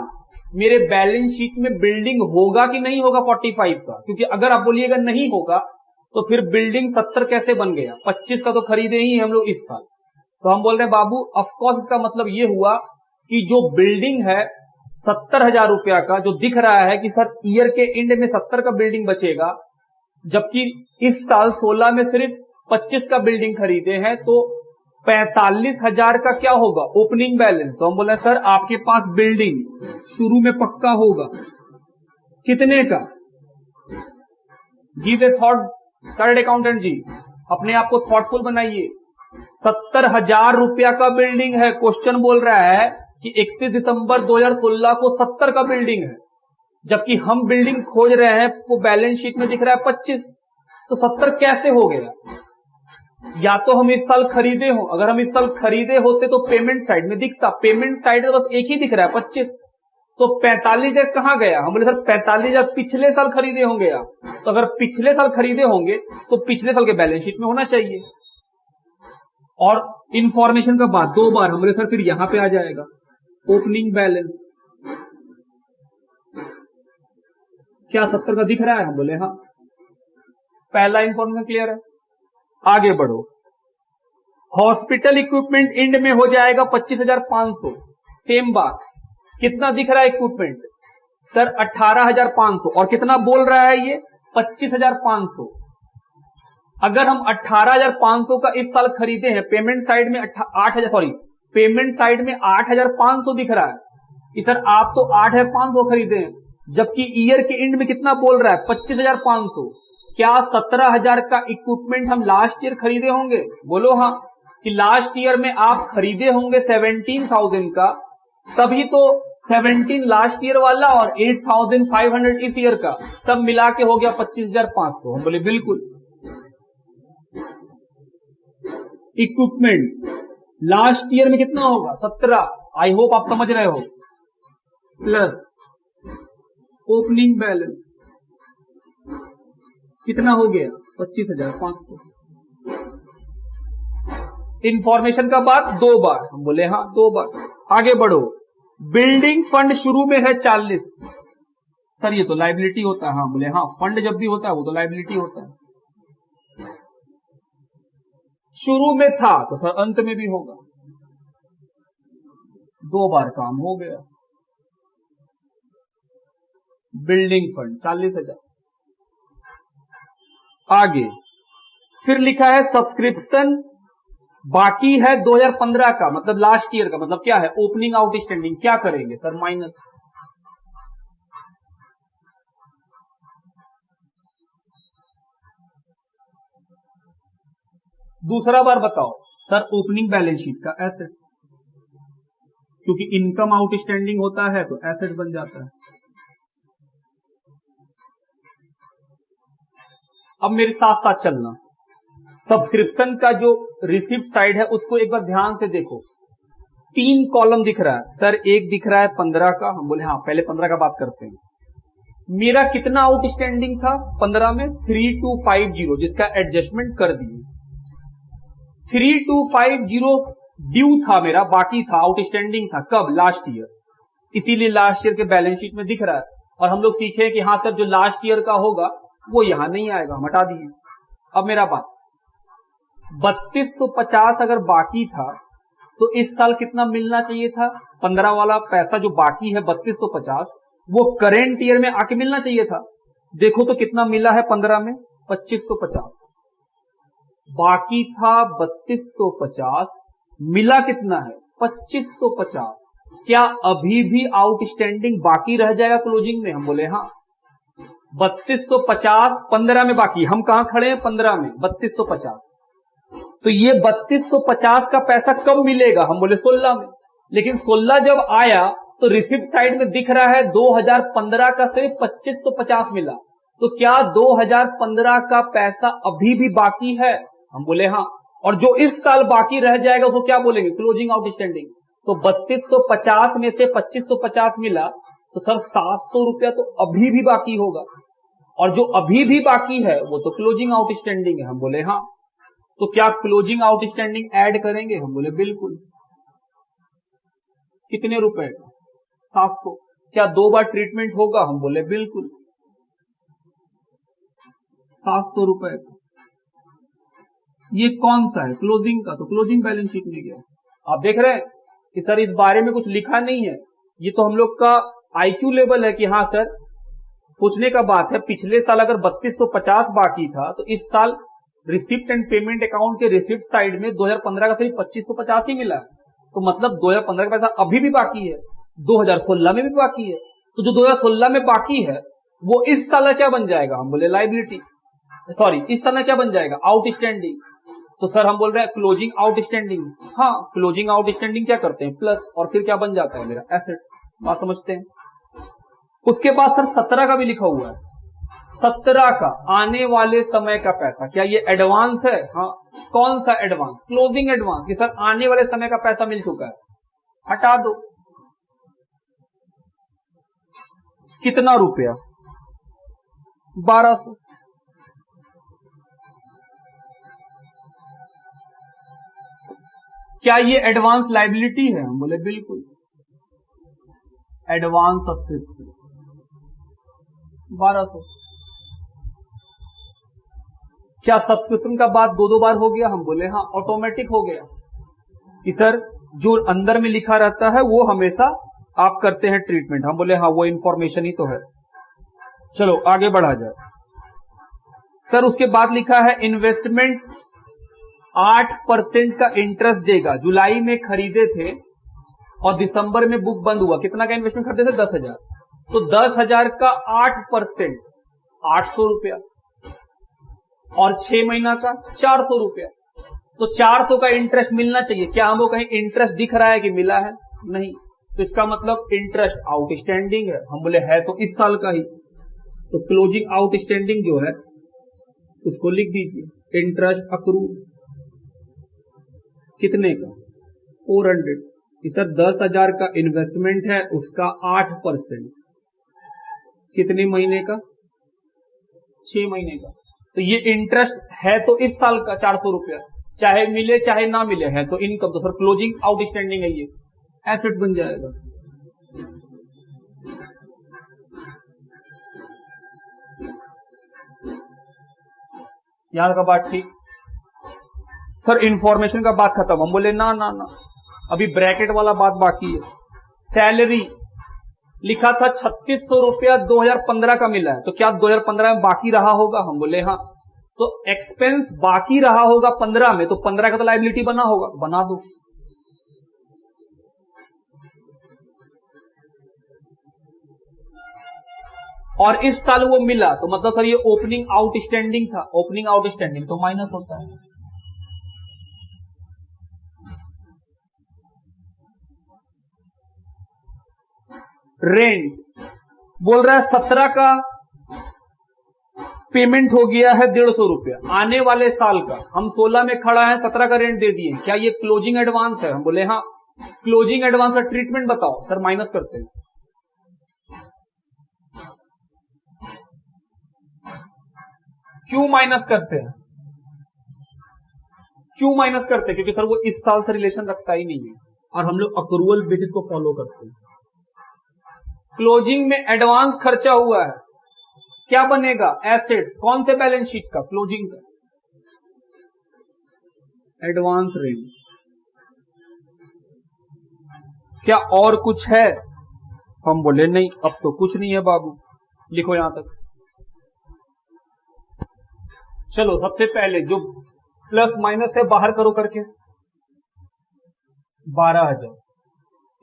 मेरे बैलेंस शीट में बिल्डिंग होगा कि नहीं होगा 45 का? क्योंकि अगर आप बोलिएगा नहीं होगा तो फिर बिल्डिंग 70 कैसे बन गया? 25 का तो खरीदे ही हम लोग इस साल। तो हम बोल रहे हैं बाबू, ऑफकोर्स इसका मतलब ये हुआ कि जो बिल्डिंग है 70,000 रुपया का, जो दिख रहा है कि सर ईयर के एंड में 70 का बिल्डिंग बचेगा, जबकि इस साल 16 में सिर्फ 25 का बिल्डिंग खरीदे हैं, तो 45,000 का क्या होगा? Opening balance. तो हम बोले सर आपके पास बिल्डिंग शुरू में पक्का होगा कितने का? Give a thought chartered accountant ji, अपने आप को थॉटफुल बनाइए। 70,000 रुपया का बिल्डिंग है, क्वेश्चन बोल रहा है कि 31 दिसंबर 2016 को 70 का बिल्डिंग है, जबकि हम बिल्डिंग खोज रहे हैं वो बैलेंस शीट में दिख रहा है 25। तो 70 कैसे हो गया? या तो हम इस साल खरीदे हो, अगर हम इस साल खरीदे होते तो पेमेंट साइड में दिखता, पेमेंट साइड में बस एक ही दिख रहा है 25। तो 45,000 कहां गया? हम बोले सर 45,000 पिछले साल खरीदे होंगे आप, तो अगर पिछले साल खरीदे होंगे तो पिछले साल के बैलेंस शीट में होना चाहिए। और इंफॉर्मेशन का बात 2 बार, हम बोले सर फिर यहां पे आ जाएगा ओपनिंग बैलेंस। क्या 70 का दिख रहा है? हम बोले हाँ। पहला इंफॉर्मेशन क्लियर है, आगे बढ़ो। हॉस्पिटल इक्विपमेंट इंड में हो जाएगा 25,500। सेम बात, कितना दिख रहा है इक्विपमेंट? सर 18,500। और कितना बोल रहा है ये? 25,500। अगर हम 18,500 का इस साल खरीदे हैं, पेमेंट साइड में 8,500 दिख रहा है कि सर आप तो 8,500 खरीदे हैं, जबकि ईयर के एंड में कितना बोल रहा है? 25,500। क्या 17,000 का इक्विपमेंट हम लास्ट ईयर खरीदे होंगे? बोलो हाँ, कि लास्ट ईयर में आप खरीदे होंगे 17,000 का, तभी तो 17 लास्ट ईयर वाला और 8,500 इस ईयर का, सब मिला के हो गया 25,500। हम बोले बिल्कुल। इक्विपमेंट लास्ट ईयर में कितना होगा 17, आई होप आप समझ रहे हो, प्लस ओपनिंग बैलेंस कितना हो गया 25,500। इंफॉर्मेशन का बात 2 बार, हम बोले हाँ 2 बार। आगे बढ़ो, बिल्डिंग फंड शुरू में है 40, सर ये तो लाइबिलिटी होता है, हाँ बोले हाँ फंड जब भी होता है वो तो लाइबिलिटी होता है। शुरू में था तो सर अंत में भी होगा, 2 बार काम हो गया। Building fund 40,000। आगे फिर लिखा है सब्सक्रिप्शन बाकी है 2015 का, मतलब लास्ट ईयर का, मतलब क्या है ओपनिंग आउटस्टैंडिंग, क्या करेंगे सर माइनस। दूसरा बार बताओ सर ओपनिंग बैलेंस शीट का एसेट, क्योंकि इनकम आउटस्टैंडिंग होता है तो एसेट बन जाता है। अब मेरे साथ साथ चलना, सब्सक्रिप्शन का जो रिसिप्ट साइड है उसको एक बार ध्यान से देखो, 3 कॉलम दिख रहा है सर, एक दिख रहा है 15 का, हम बोले हाँ पहले 15 का बात करते हैं। मेरा कितना आउटस्टैंडिंग था 15 में 3250, जिसका एडजस्टमेंट कर दिए। 3250 ड्यू था मेरा, बाकी था, आउटस्टैंडिंग था, कब लास्ट ईयर, इसीलिए लास्ट ईयर के बैलेंस शीट में दिख रहा है। और हम लोग सीखे कि हाँ सर जो लास्ट ईयर का होगा वो यहां नहीं आएगा, हम हटा दिए। अब मेरा बात 3250 अगर बाकी था तो इस साल कितना मिलना चाहिए था, 15 वाला पैसा जो बाकी है 3250 वो करेंट ईयर में आके मिलना चाहिए था। देखो तो कितना मिला है 15 में 2550, बाकी था 3250, मिला कितना है 2550। क्या अभी भी आउटस्टैंडिंग बाकी रह जाएगा क्लोजिंग में, हम बोले हाँ। 3250 15 में बाकी, हम कहां खड़े हैं 15 में 3250, तो ये 3250 का पैसा कब मिलेगा, हम बोले 16 में। लेकिन 16 जब आया तो रिसिप्ट साइड में दिख रहा है 2015 का सिर्फ 2550 मिला, तो क्या 2015 का पैसा अभी भी बाकी है, हम बोले हाँ। और जो इस साल बाकी रह जाएगा उसको क्या बोलेंगे क्लोजिंग आउटस्टैंडिंग। तो 3250 में से 2550 मिला तो सर 700 रुपया तो अभी भी बाकी होगा, और जो अभी भी बाकी है वो तो क्लोजिंग आउटस्टैंडिंग है, हम बोले हाँ। तो क्या क्लोजिंग आउटस्टैंडिंग ऐड करेंगे, हम बोले बिल्कुल। कितने रुपए का 700। क्या 2 बार ट्रीटमेंट होगा, हम बोले बिल्कुल 700 रुपए का। ये कौन सा है क्लोजिंग का, तो क्लोजिंग बैलेंस शीट में गया। आप देख रहे हैं कि सर इस बारे में कुछ लिखा नहीं है, ये तो हम लोग का आईक्यू लेवल है कि हाँ सर सोचने का बात है। पिछले साल अगर 3250 बाकी था तो इस साल रिसिप्ट एंड पेमेंट अकाउंट के रिसिप्ट साइड में 2015 का सिर्फ 2550 ही मिला, तो मतलब 2015 का पैसा अभी भी बाकी है, 2016 में भी बाकी है। तो जो 2016 में बाकी है वो इस साल क्या बन जाएगा, हम बोले लाइबिलिटी, सॉरी इस साल क्या बन जाएगा आउटस्टैंडिंग। तो सर हम बोल रहे हैं क्लोजिंग आउटस्टैंडिंग, हाँ क्लोजिंग आउटस्टैंडिंग क्या करते हैं प्लस, और फिर क्या बन जाता है मेरा एसेट। बात समझते हैं। उसके बाद सर 17 का भी लिखा हुआ है, 17 का आने वाले समय का पैसा, क्या ये एडवांस है, हाँ कौन सा एडवांस, क्लोजिंग एडवांस, कि सर आने वाले समय का पैसा मिल चुका है, हटा दो। कितना रुपया 1200। क्या ये एडवांस लाइबिलिटी है, हम बोले बिल्कुल एडवांस सब्सक्रिप्शन 1200। क्या सब्सक्रिप्शन का बात 2 बार हो गया, हम बोले हाँ ऑटोमेटिक हो गया कि सर जो अंदर में लिखा रहता है वो हमेशा आप करते हैं ट्रीटमेंट, हम बोले हाँ वो इंफॉर्मेशन ही तो है। चलो आगे बढ़ा जाए। सर उसके बाद लिखा है इन्वेस्टमेंट 8% का इंटरेस्ट देगा, जुलाई में खरीदे थे और दिसंबर में बुक बंद हुआ, कितना का इन्वेस्टमेंट खरीदे थे 10,000, तो 10,000 का 8% 800 रुपया, और 6 महीना का 400 रुपया, तो 400 का इंटरेस्ट मिलना चाहिए। क्या हमको कहीं इंटरेस्ट दिख रहा है कि मिला है, नहीं, तो इसका मतलब इंटरेस्ट आउटस्टैंडिंग है, हम बोले है तो इस साल का ही, तो क्लोजिंग आउटस्टैंडिंग जो है उसको लिख दीजिए इंटरेस्ट अक्रू, कितने का 400 सर 10,000 का इन्वेस्टमेंट है, उसका 8% कितने महीने का? 6 महीने का। तो ये इंटरेस्ट है तो इस साल का 400 रुपया, चाहे मिले चाहे ना मिले, है तो इनकम। तो सर क्लोजिंग आउटस्टैंडिंग है, ये एसेट बन जाएगा। यहां का बात ठीक। सर इंफॉर्मेशन का बात खत्म। हम बोले ना ना ना, अभी ब्रैकेट वाला बात बाकी है। सैलरी लिखा था 3600 रुपया 2015 का मिला है, तो क्या 2015 में बाकी रहा होगा? हम बोले हाँ। तो एक्सपेंस बाकी रहा होगा 15 में, तो 15 का तो लायबिलिटी बना होगा, बना दो। और इस साल वो मिला, तो मतलब सर ये ओपनिंग आउटस्टैंडिंग था, ओपनिंग आउटस्टैंडिंग तो माइनस होता है। रेंट बोल रहा है 17 का पेमेंट हो गया है 150 रुपया आने वाले साल का, हम 16 में खड़ा है, 17 का रेंट दे दिए, क्या ये क्लोजिंग एडवांस है? हम बोले हाँ। क्लोजिंग एडवांस का ट्रीटमेंट बताओ। सर माइनस करते हैं। क्यों माइनस करते हैं? क्यों माइनस करते हैं? क्योंकि सर वो इस साल से रिलेशन रखता ही नहीं है, और हम लोग अक्रूवल बेसिस को फॉलो करते हैं। क्लोजिंग में एडवांस खर्चा हुआ है, क्या बनेगा? एसेट्स। कौन से बैलेंस शीट का? क्लोजिंग का। Advance rent. क्या और कुछ है? हम बोले नहीं, अब तो कुछ नहीं है बाबू, लिखो यहां तक। चलो सबसे पहले जो प्लस माइनस है बाहर करो करके। 12,000,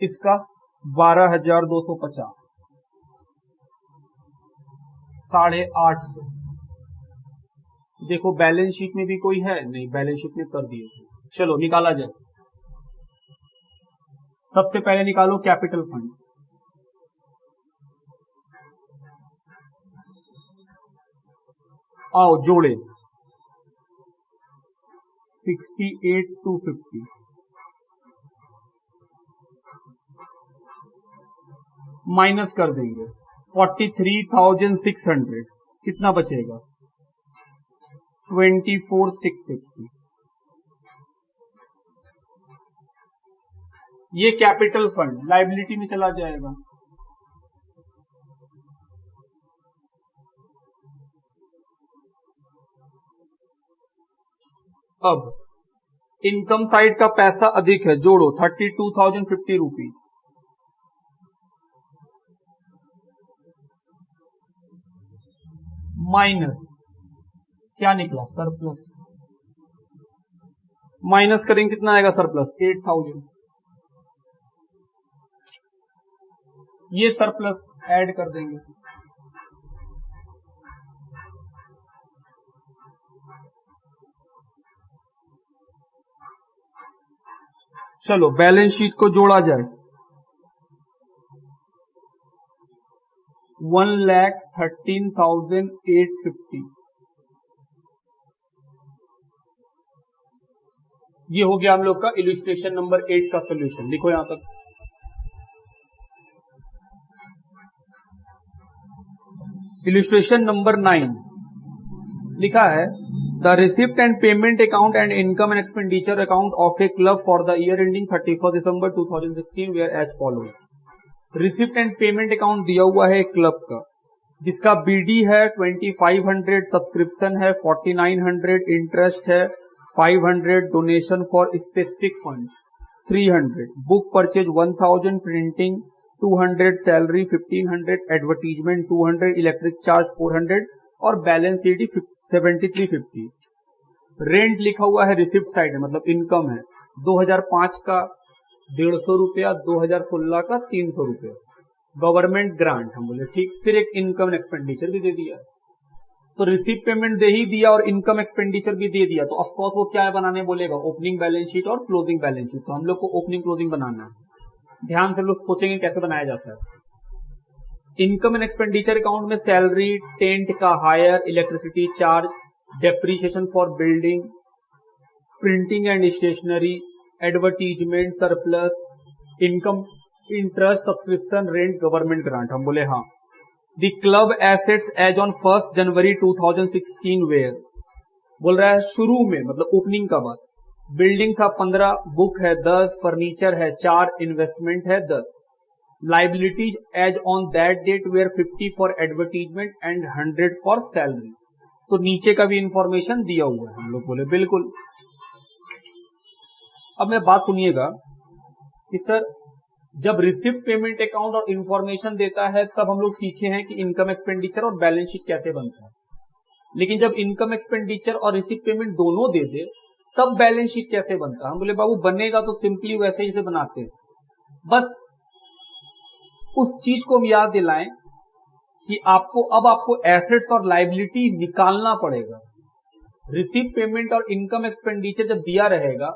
इसका 12,250, 850। देखो बैलेंस शीट में भी कोई है नहीं, बैलेंस शीट में कर दिए। चलो निकाला जाए। सबसे पहले निकालो कैपिटल फंड। आओ जोड़े 68,250 माइनस कर देंगे 43,600, कितना बचेगा? 24,650। ये कैपिटल फंड लायबिलिटी में चला जाएगा। अब इनकम साइड का पैसा अधिक है, जोड़ो 32,050 रुपीज माइनस क्या निकला? सरप्लस। माइनस करेंगे कितना आएगा सरप्लस? 8,000। ये सरप्लस ऐड कर देंगे। चलो बैलेंस शीट को जोड़ा जाए। 1,13,850। ये हो गया हम लोग का इलस्ट्रेशन नंबर 8 का सोल्यूशन। लिखो यहां तक। इलस्ट्रेशन नंबर 9 लिखा है, the receipt and payment account and income and expenditure account of a club for the year ending 31 December 2016 were as follows. Receipt and payment account दिया हुआ है क्लब का, जिसका बीडी है 2500, सब्सक्रिप्शन है 4900, इंटरेस्ट है 500, donation for specific fund 300, book purchase 1000, printing 200, salary 1500, advertisement 200, electric charge 400 और बैलेंस शीट 7350। रेंट लिखा हुआ है रिसिप्ट साइड में, मतलब इनकम है 2005 का 150 रुपया, 2016 का 300 रुपया। गवर्नमेंट ग्रांट हम बोले ठीक। फिर एक इनकम एक्सपेंडिचर भी दे दिया, तो रिसिप्ट पेमेंट दे ही दिया और इनकम एक्सपेंडिचर भी दे दिया, तो ऑफकोर्स वो क्या है बनाने बोलेगा? ओपनिंग बैलेंस शीट और क्लोजिंग बैलेंस शीट। तो हम लोग को ओपनिंग क्लोजिंग बनाना है। ध्यान से लोग सोचेंगे कैसे बनाया जाता है। इनकम एंड एक्सपेंडिचर अकाउंट में सैलरी, टेंट का hire, electricity charge, depreciation for building, printing and stationery, advertisement, surplus, income, interest, subscription, rent, government grant. हम बोले हाँ। The club assets as on 1 January 2016 were, बोल रहा है शुरू में, मतलब ओपनिंग का बात। बिल्डिंग था 15, बुक है 10, फर्नीचर है 4, इन्वेस्टमेंट है 10। Liabilities as on that date were 50 for advertisement and 100 for salary. तो नीचे का भी इंफॉर्मेशन दिया हुआ है। हम लोग बोले बिल्कुल। अब मैं बात सुनिएगा कि सर जब रिसिप्ट पेमेंट अकाउंट और इंफॉर्मेशन देता है तब हम लोग सीखे हैं कि इनकम एक्सपेंडिचर और बैलेंस शीट कैसे बनता है, लेकिन जब इनकम एक्सपेंडिचर और रिसिप्ट पेमेंट दोनों दे दे तब बैलेंस शीट कैसे बनता है। हम बोले बाबू बनेगा तो सिंपली वैसे ही से बनाते हैं, बस उस चीज को हम याद दिलाएं कि आपको एसेट्स और लायबिलिटी निकालना पड़ेगा। रिसिप्ट पेमेंट और इनकम एक्सपेंडिचर जब दिया रहेगा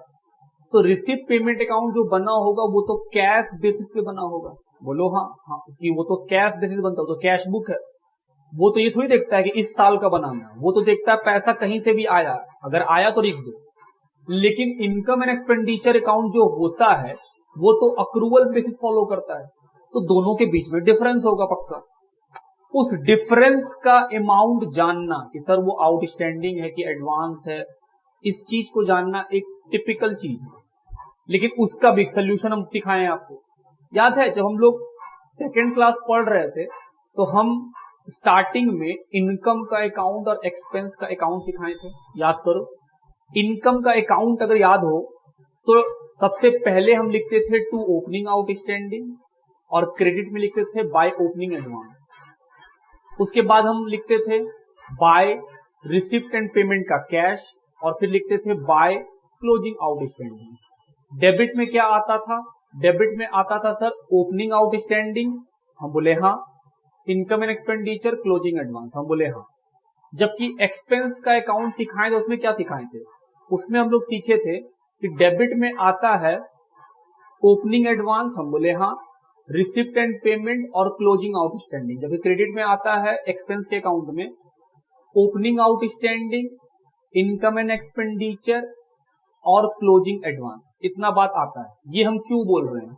तो रिसिप्ट पेमेंट अकाउंट जो बना होगा वो तो कैश बेसिस पे बना होगा। बोलो हाँ हाँ, कि वो तो कैश बेसिस बनता है, तो कैश बुक है। वो तो ये थोड़ी देखता है कि इस साल का बनाना है, वो तो देखता है पैसा कहीं से भी आया, अगर आया तो लिख दो। लेकिन इनकम एंड एक्सपेंडिचर अकाउंट जो होता है वो तो अक्रूवल बेसिस फॉलो करता है, तो दोनों के बीच में डिफरेंस होगा पक्का। उस डिफरेंस का अमाउंट जानना कि सर वो आउटस्टैंडिंग है कि एडवांस है, इस चीज को जानना एक टिपिकल चीज है, लेकिन उसका भी सोल्यूशन हम सिखाएं आपको। याद है जब हम लोग सेकेंड क्लास पढ़ रहे थे तो हम स्टार्टिंग में इनकम का अकाउंट और एक्सपेंस का अकाउंट सिखाए थे, याद करो। इनकम का अकाउंट अगर याद हो तो सबसे पहले हम लिखते थे टू ओपनिंग आउटस्टैंडिंग, और क्रेडिट में लिखते थे बाय ओपनिंग एडवांस। उसके बाद हम लिखते थे बाय रिसिप्ट एंड पेमेंट का कैश, और फिर लिखते थे बाय क्लोजिंग आउटस्टैंडिंग। डेबिट में क्या आता था? डेबिट में आता था सर ओपनिंग आउटस्टैंडिंग, हम बोले हाँ। Income and expenditure, closing advance, हम बोले हाँ। जबकि एक्सपेंस का अकाउंट सिखाए तो उसमें क्या सिखाए थे? उसमें हम लोग सीखे थे कि डेबिट में आता है ओपनिंग एडवांस, हम बोले हाँ, रिसिप्ट एंड पेमेंट और क्लोजिंग आउटस्टैंडिंग। जबकि क्रेडिट में आता है एक्सपेंस के अकाउंट में opening outstanding, income and expenditure और क्लोजिंग एडवांस। इतना बात आता है। ये हम क्यों बोल रहे हैं?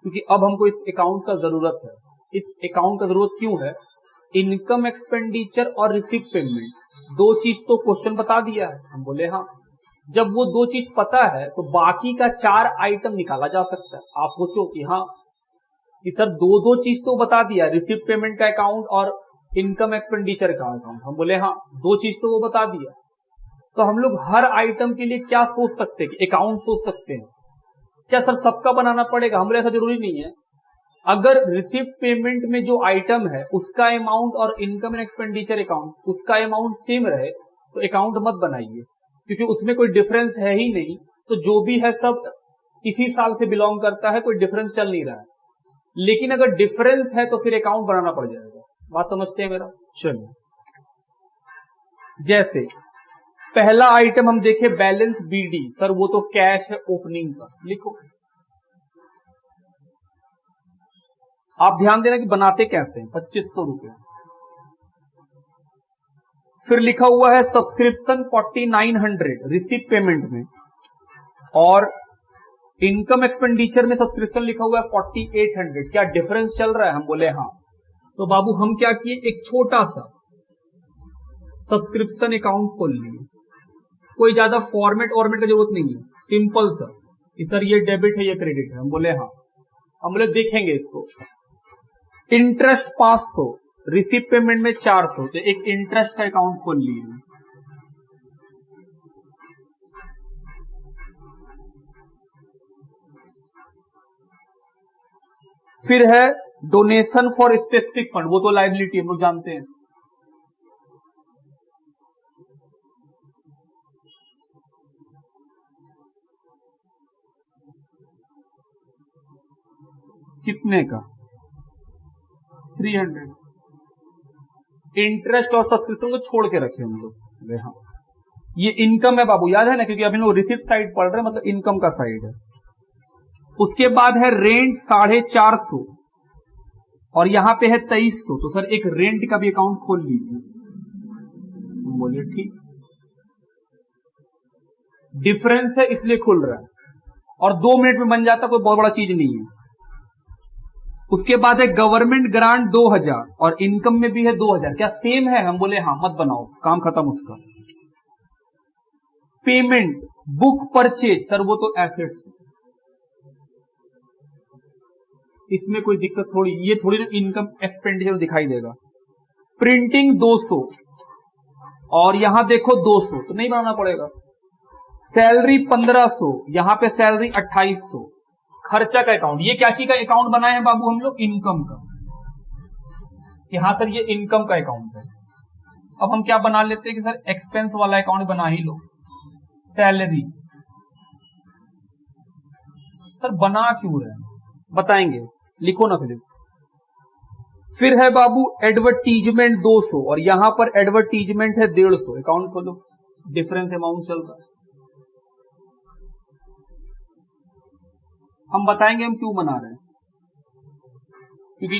क्योंकि अब हमको इस अकाउंट का जरूरत है। इस अकाउंट का जरूरत क्यों है? इनकम एक्सपेंडिचर और रिसिप्ट पेमेंट दो चीज तो क्वेश्चन बता दिया है, हम बोले हाँ। जब वो दो चीज पता है तो बाकी का 4 आइटम निकाला जा सकता है। आप सोचो कि हाँ कि सर दो चीज तो बता दिया, रिसिप्ट पेमेंट का अकाउंट और इनकम एक्सपेंडिचर का अकाउंट, हम बोले हाँ, दो चीज तो वो बता दिया। तो हम लोग हर आइटम के लिए क्या सोच सकते हैं? अकाउंट सोच सकते हैं। क्या सर सबका बनाना पड़ेगा? हम बोले ऐसा जरूरी नहीं है। अगर रिसिप्ट पेमेंट में जो आइटम है उसका अमाउंट और इनकम एंड एक्सपेंडिचर अकाउंट उसका अमाउंट सेम रहे तो अकाउंट मत बनाइए, क्योंकि उसमें कोई डिफरेंस है ही नहीं। तो जो भी है सब इसी साल से बिलोंग करता है, कोई डिफरेंस चल नहीं रहा है। लेकिन अगर डिफरेंस है तो फिर अकाउंट बनाना पड़ जाएगा। बात समझते हैं मेरा? चलो, जैसे पहला आइटम हम देखें बैलेंस बीडी, सर वो तो कैश है ओपनिंग का, लिखो। आप ध्यान देना कि बनाते कैसे, 2500 रुपए। फिर लिखा हुआ है सब्सक्रिप्शन 4900 रिसिप्ट पेमेंट में, और इनकम एक्सपेंडिचर में सब्सक्रिप्शन लिखा हुआ है 4800। क्या डिफरेंस चल रहा है? हम बोले हाँ। तो बाबू हम क्या किए, एक छोटा सा सब्सक्रिप्शन अकाउंट खोल लिए। कोई ज्यादा फॉर्मेट का जरूरत नहीं है, सिंपल सा कि सर ये डेबिट है ये क्रेडिट है, हम बोले हाँ। हम बोले देखेंगे इसको। इंटरेस्ट 500, रिसिप्ट पेमेंट में 400, तो एक इंटरेस्ट का अकाउंट खोल लिए। फिर है डोनेशन फॉर स्पेसिफिक फंड, वो तो लायबिलिटी हम लोग जानते हैं। कितने का? 300। इंटरेस्ट और सब्सक्रिप्शन को छोड़ के रखे हम लोग। हाँ, ये इनकम है बाबू, याद है ना, क्योंकि अभी लोग रिसिप्ट साइड पढ़ रहे हैं, मतलब इनकम का साइड है। उसके बाद है रेंट 450, और यहां पे है 2300, तो सर एक रेंट का भी अकाउंट खोल लीजिए। बोलिए ठीक, डिफरेंस है इसलिए खुल रहा है। और 2 मिनट में बन जाता, कोई बहुत बड़ा चीज नहीं है। उसके बाद है गवर्नमेंट ग्रांट 2000 और इनकम में भी है 2000। क्या सेम है? हम बोले हाँ, मत बनाओ, काम खत्म उसका। पेमेंट, बुक परचेज, सर वो तो एसेट्स, इसमें कोई दिक्कत थोड़ी, ये थोड़ी ना इनकम एक्सपेंडिचर दिखाई देगा। प्रिंटिंग 200 और यहां देखो 200, तो नहीं बनाना पड़ेगा। सैलरी 1500, यहां पे सैलरी 2800। खर्चा का अकाउंट, ये क्या चीज का अकाउंट बनाए हैं बाबू हम लोग? इनकम का। यहां सर ये इनकम का अकाउंट है। अब हम क्या बना लेते हैं कि सर एक्सपेंस वाला अकाउंट बना ही लो। सैलरी, सर बना क्यों रहे हैं बताएंगे, लिखो ना फिर है बाबू एडवर्टीजमेंट 200 और यहां पर एडवर्टीजमेंट है 150। अकाउंट खोलो, डिफरेंस अमाउंट चल रहा है। हम बताएंगे हम क्यों बना रहे हैं, क्योंकि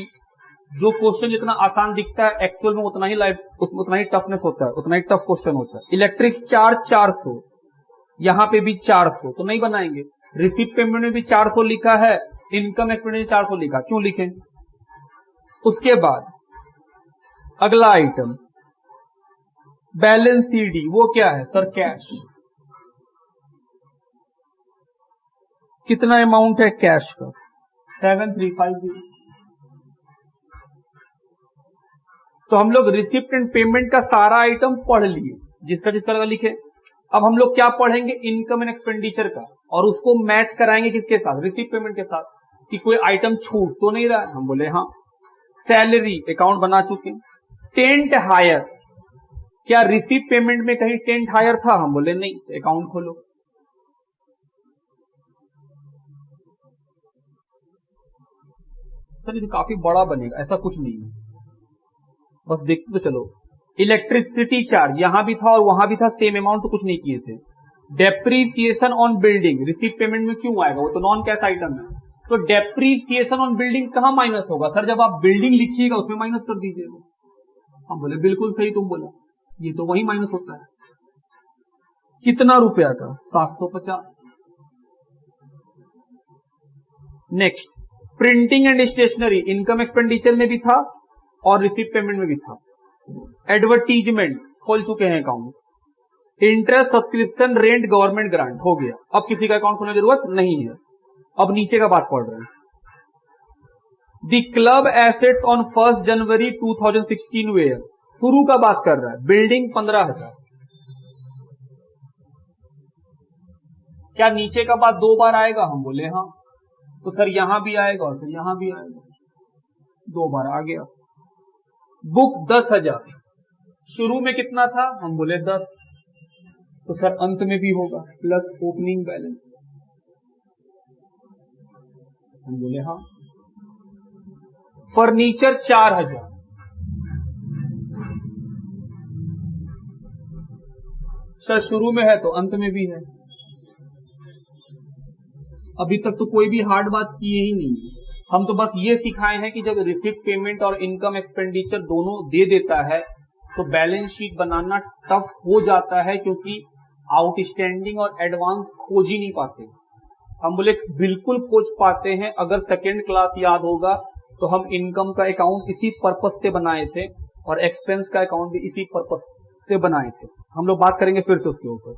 जो क्वेश्चन जितना आसान दिखता है एक्चुअल में उतना ही उसमें उतना ही टफनेस होता है, उतना ही टफ क्वेश्चन होता है। इलेक्ट्रिक चार्ज 400, यहां पे भी 400, तो नहीं बनाएंगे। रिसीव पेमेंट में भी 400 लिखा है, इनकम एक्सपेंडिचर 400 लिखा, क्यों लिखें। उसके बाद अगला आइटम बैलेंस सीडी, वो क्या है सर? कैश। कितना अमाउंट है कैश का? 7350। तो हम लोग रिसिप्ट एंड पेमेंट का सारा आइटम पढ़ लिए, जिसका जिसका लगा लिखे। अब हम लोग क्या पढ़ेंगे? इनकम एंड एक्सपेंडिचर का, और उसको मैच कराएंगे किसके साथ? रिसिप्ट पेमेंट के साथ, कि कोई आइटम छूट तो नहीं रहा है। हम बोले हाँ। सैलरी अकाउंट बना चुके। टेंट हायर, क्या रिसिप्ट पेमेंट में कहीं टेंट हायर था? हम बोले नहीं, अकाउंट खोलो। सर ये तो काफी बड़ा बनेगा, ऐसा कुछ नहीं है, बस देखते तो चलो। इलेक्ट्रिसिटी चार्ज यहां भी था और वहां भी था, सेम अमाउंट, तो कुछ नहीं किए थे। Depreciation on building receipt payment में क्यों आएगा? वो तो नॉन कैश आइटम है। तो डेप्रीसिएशन ऑन बिल्डिंग कहां माइनस होगा? सर जब आप बिल्डिंग लिखिएगा उसमें माइनस कर दीजिएगा। हम बोले बिल्कुल सही तुम बोला, ये तो वही माइनस होता है। कितना रुपया का? 750। Next, printing and stationery income expenditure में भी था और रिसिप्ट पेमेंट में भी था। एडवर्टीजमेंट खोल चुके हैं account. Interest, subscription, rent, government grant हो गया। अब किसी का अकाउंट खोलने की जरूरत नहीं है। अब नीचे का बात पढ़ रहे हैं। The club assets on 1 January 2016 were, शुरू का बात कर रहा है। बिल्डिंग 15,000। क्या नीचे का बात 2 बार आएगा? हम बोले हाँ। तो सर यहां भी आएगा और फिर यहां भी आएगा, 2 बार आ गया। बुक 10,000, शुरू में कितना था? हम बोले 10, तो सर अंत में भी होगा, प्लस ओपनिंग बैलेंस। हम बोले हाँ। फर्नीचर 4,000, सर शुरू में है तो अंत में भी है। अभी तक तो कोई भी हार्ड बात किए ही नहीं, हम तो बस ये सिखाए हैं कि जब रिसिप्ट पेमेंट और इनकम एक्सपेंडिचर दोनों दे देता है तो बैलेंस शीट बनाना टफ हो जाता है, क्योंकि आउटस्टैंडिंग और एडवांस खोज ही नहीं पाते। हम बोले बिल्कुल खोज पाते हैं। अगर सेकेंड क्लास याद होगा तो हम इनकम का अकाउंट इसी पर्पस से बनाए थे और एक्सपेंस का अकाउंट भी इसी पर्पस से बनाए थे। हम लोग बात करेंगे फिर से उसके ऊपर।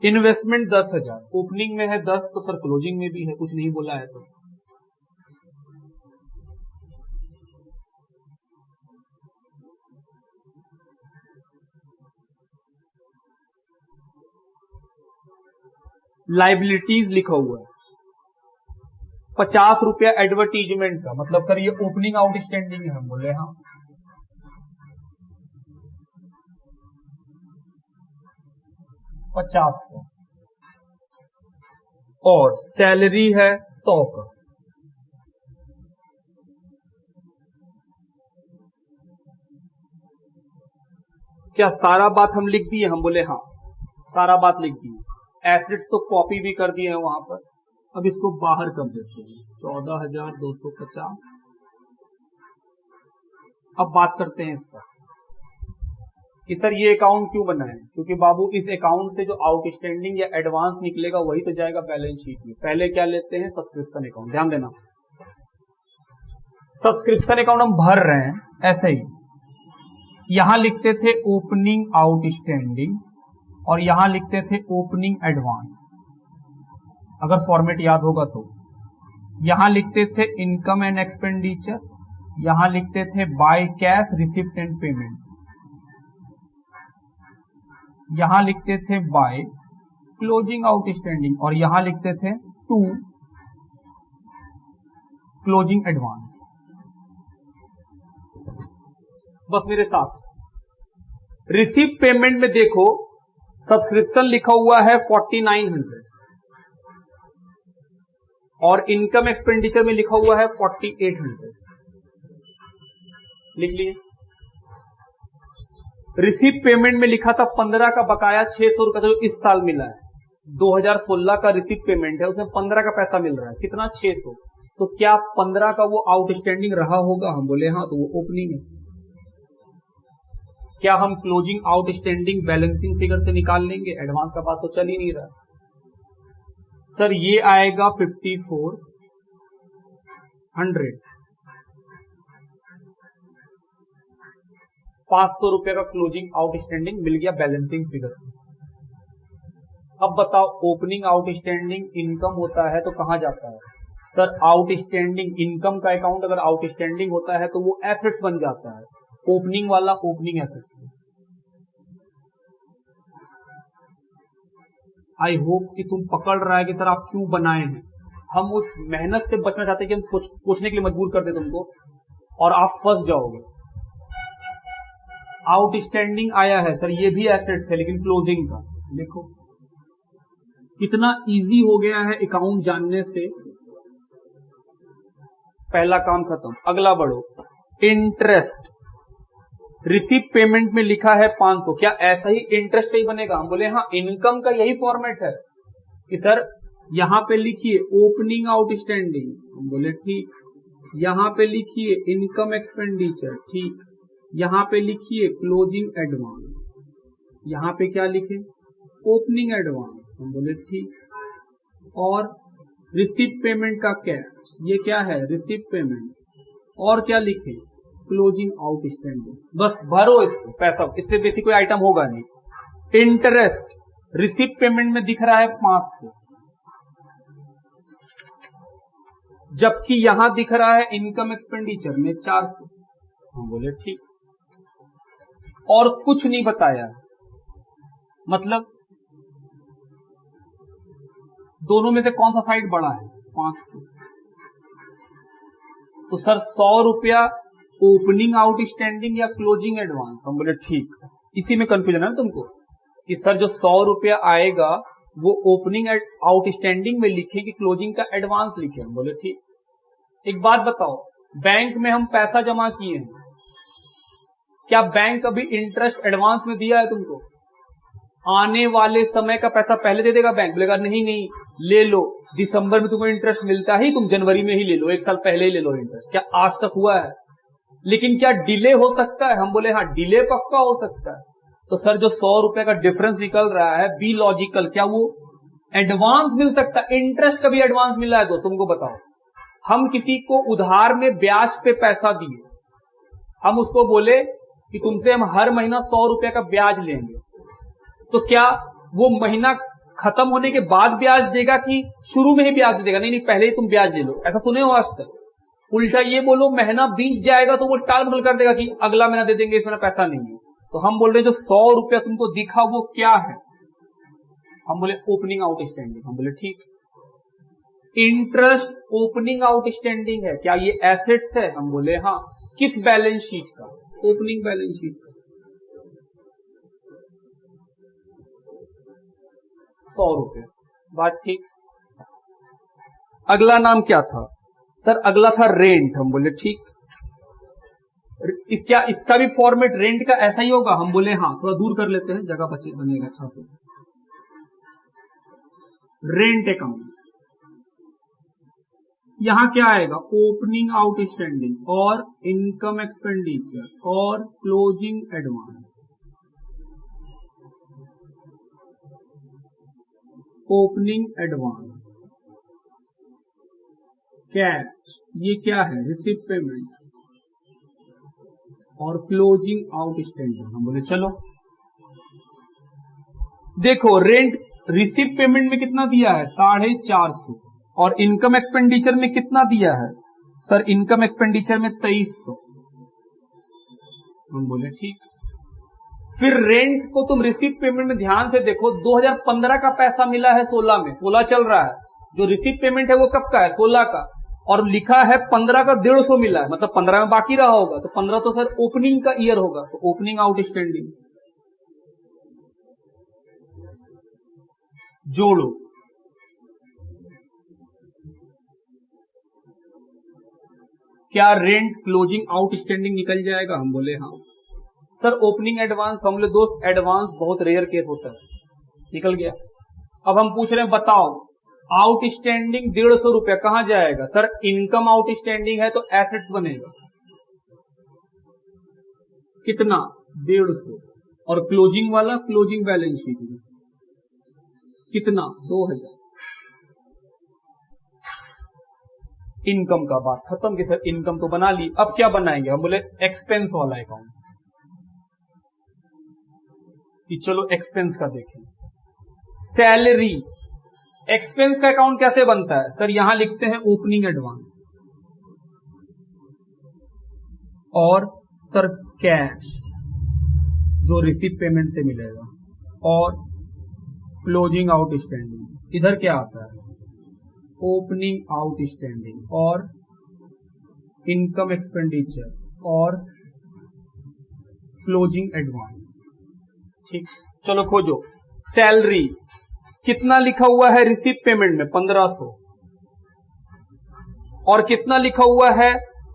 इन्वेस्टमेंट 10,000, ओपनिंग में है 10, तो सर क्लोजिंग में भी है, कुछ नहीं बोला है तो। लाइबिलिटीज लिखा हुआ है 50 रुपया एडवर्टीजमेंट का, मतलब सर ये ओपनिंग आउटस्टैंडिंग है। हम बोले हाँ। $50 का, और सैलरी है 100 का। क्या सारा बात हम लिख दिए? हम बोले हाँ, सारा बात लिख दिए। एसेट्स तो कॉपी भी कर दिए हैं वहां पर। अब इसको बाहर कर देते हैं, 14,250। अब बात करते हैं इसका। कि सर ये अकाउंट क्यों बनाए, क्योंकि बाबू इस अकाउंट से जो आउटस्टैंडिंग या एडवांस निकलेगा वही तो जाएगा बैलेंस शीट में। पहले क्या लेते हैं, सब्सक्रिप्शन अकाउंट। ध्यान देना, सब्सक्रिप्शन अकाउंट हम भर रहे हैं ऐसे ही, यहां लिखते थे ओपनिंग आउटस्टैंडिंग और यहां लिखते थे ओपनिंग एडवांस, अगर फॉर्मेट याद होगा तो। यहां लिखते थे इनकम एंड एक्सपेंडिचर, यहां लिखते थे by cash receipt and payment, यहां लिखते थे बाय क्लोजिंग आउटस्टैंडिंग और यहां लिखते थे टू क्लोजिंग एडवांस। बस मेरे साथ, रिसिप्ट पेमेंट में देखो सब्सक्रिप्शन लिखा हुआ है 4900 और इनकम एक्सपेंडिचर में लिखा हुआ है 4800, लिख लिए। रिसिप्ट पेमेंट में लिखा था 15 का बकाया 600 रुपए जो इस साल मिला है, 2016 का रिसिप्ट पेमेंट है, उसमें 15 का पैसा मिल रहा है, कितना 600। तो क्या 15 का वो आउटस्टैंडिंग रहा होगा, हम बोले हाँ, तो वो ओपनिंग है। क्या हम क्लोजिंग आउटस्टैंडिंग बैलेंसिंग फिगर से निकाल लेंगे, एडवांस का बात तो चल ही नहीं रहा। सर ये आएगा 5400, 500 रुपए का क्लोजिंग आउटस्टैंडिंग मिल गया बैलेंसिंग फिगर से। अब बताओ ओपनिंग आउटस्टैंडिंग इनकम होता है तो कहां जाता है, सर आउटस्टैंडिंग इनकम का अकाउंट अगर आउटस्टैंडिंग होता है तो वो एसेट्स बन जाता है, ओपनिंग वाला ओपनिंग एसेट्स। आई होप कि तुम पकड़ रहा है कि सर आप क्यों बनाए हैं। हम उस मेहनत से बचना चाहते हैं कि हम सोचने के लिए मजबूर कर दे तुमको और आप फंस जाओगे। आउटस्टैंडिंग आया है सर, ये भी एसेट्स है लेकिन क्लोजिंग का, देखो कितना इजी हो गया है अकाउंट जानने से। पहला काम खत्म, अगला बढ़ो। इंटरेस्ट, रिसिप्ट पेमेंट में लिखा है 500, क्या ऐसा ही इंटरेस्ट ही बनेगा, हम बोले हाँ, इनकम का यही फॉर्मेट है कि सर यहां पे लिखिए ओपनिंग आउटस्टैंडिंग, हम बोले ठीक, यहां पे लिखिए इनकम एक्सपेंडिचर, ठीक, यहां पे लिखिए क्लोजिंग एडवांस, यहां पे क्या लिखे ओपनिंग एडवांस, हम बोले ठीक, और रिसिप्ट पेमेंट का कैश, ये क्या है रिसिप्ट पेमेंट, और क्या लिखे क्लोजिंग आउटस्टैंडिंग। बस भरो इसको पैसा, इससे बेसिक कोई आइटम होगा नहीं। इंटरेस्ट रिसिप्ट पेमेंट में दिख रहा है 500, जबकि यहां दिख रहा है इनकम एक्सपेंडिचर में 400, हम बोले ठीक, और कुछ नहीं बताया, मतलब दोनों में से कौन सा साइड बड़ा है 500। तो सर 100 रुपया ओपनिंग आउटस्टैंडिंग या क्लोजिंग एडवांस, हम बोले ठीक। इसी में कंफ्यूजन है ना तुमको कि सर जो 100 रुपया आएगा वो ओपनिंग आउटस्टैंडिंग में लिखे कि क्लोजिंग का एडवांस लिखे, हम बोले ठीक। एक बात बताओ, बैंक में हम पैसा जमा किए हैं, क्या बैंक अभी इंटरेस्ट एडवांस में दिया है तुमको? आने वाले समय का पैसा पहले दे देगा बैंक, बोलेगा नहीं नहीं ले लो, दिसंबर में तुमको इंटरेस्ट मिलता ही, तुम जनवरी में ही ले लो, एक साल पहले ही ले लो इंटरेस्ट। क्या आज तक हुआ है? लेकिन क्या डिले हो सकता है? हम बोले हाँ, डिले पक्का हो सकता है। तो सर जो 100 रुपए का डिफरेंस निकल रहा है, बी लॉजिकल, क्या वो एडवांस मिल सकता है? इंटरेस्ट कभी एडवांस मिला है तो तुमको बताओ। हम किसी को उधार में ब्याज पे पैसा दिए, हम उसको बोले कि तुमसे हम हर महीना 100 रुपए का ब्याज लेंगे, तो क्या वो महीना खत्म होने के बाद ब्याज देगा कि शुरू में ही ब्याज देगा? नहीं नहीं, पहले ही तुम ब्याज ले लो। ऐसा सुने हो आज तक? उल्टा ये बोलो महीना बीत जाएगा तो वो टाल मटोल कर देगा कि अगला महीना दे देंगे, इस महीना पैसा नहीं है। तो हम बोल रहे जो 100 रुपया तुमको दिखा वो क्या है? हम बोले ओपनिंग आउटस्टैंडिंग, हम बोले ठीक। इंटरेस्ट ओपनिंग आउटस्टैंडिंग है, क्या ये एसेट्स है? हम बोले हाँ। किस बैलेंस शीट का? ओपनिंग बैलेंस शीट का। 100 रुपये, बात ठीक। अगला नाम क्या था सर? अगला था रेंट, हम बोले ठीक। इसका भी फॉर्मेट रेंट का ऐसा ही होगा? हम बोले हाँ। थोड़ा दूर कर लेते हैं, जगह बनेगा अच्छा से। रेंट अकाउंट, यहां क्या आएगा? ओपनिंग आउटस्टैंडिंग और इनकम एक्सपेंडिचर और closing advance. Opening advance, cash ये क्या है, रिसिप्ट पेमेंट, और क्लोजिंग आउटस्टैंडिंग। हम बोले चलो देखो, रेंट रिसिप्ट पेमेंट में कितना दिया है 450, और इनकम एक्सपेंडिचर में कितना दिया है सर, इनकम एक्सपेंडिचर में 2300। हम बोले ठीक। फिर रेंट को तुम रिसिप्ट पेमेंट में ध्यान से देखो, 2015 का पैसा मिला है 16 में, 16 चल रहा है, जो रिसिप्ट पेमेंट है वो कब का है 16 का, और लिखा है 15 का 150 मिला है, मतलब 15 में बाकी रहा होगा, तो 15 तो सर ओपनिंग का ईयर होगा, तो ओपनिंग आउटस्टैंडिंग जोड़ो। क्या रेंट क्लोजिंग आउटस्टैंडिंग निकल जाएगा? हम बोले हाँ। सर ओपनिंग एडवांस, हम बोले दोस्त एडवांस बहुत रेयर केस होता है, निकल गया। अब हम पूछ रहे हैं बताओ आउटस्टैंडिंग 150 रुपया कहां जाएगा? सर इनकम आउटस्टैंडिंग है तो एसेट्स बनेगा, कितना 150, और क्लोजिंग वाला क्लोजिंग बैलेंस शीट में कितना 2000। इनकम का बात खत्म कि सर इनकम तो बना ली, अब क्या बनाएंगे? हम बोले एक्सपेंस वाला अकाउंट, कि चलो एक्सपेंस का देखें। सैलरी, एक्सपेंस का अकाउंट कैसे बनता है? सर यहां लिखते हैं ओपनिंग एडवांस, और सर कैश जो रिसीव पेमेंट से मिलेगा, और क्लोजिंग आउटस्टैंडिंग। इधर क्या आता है? ओपनिंग आउटस्टैंडिंग, और इनकम एक्सपेंडिचर, और क्लोजिंग एडवांस। ठीक, चलो खोजो। सैलरी कितना लिखा हुआ है रिसीप्ट पेमेंट में? 1500, और कितना लिखा हुआ है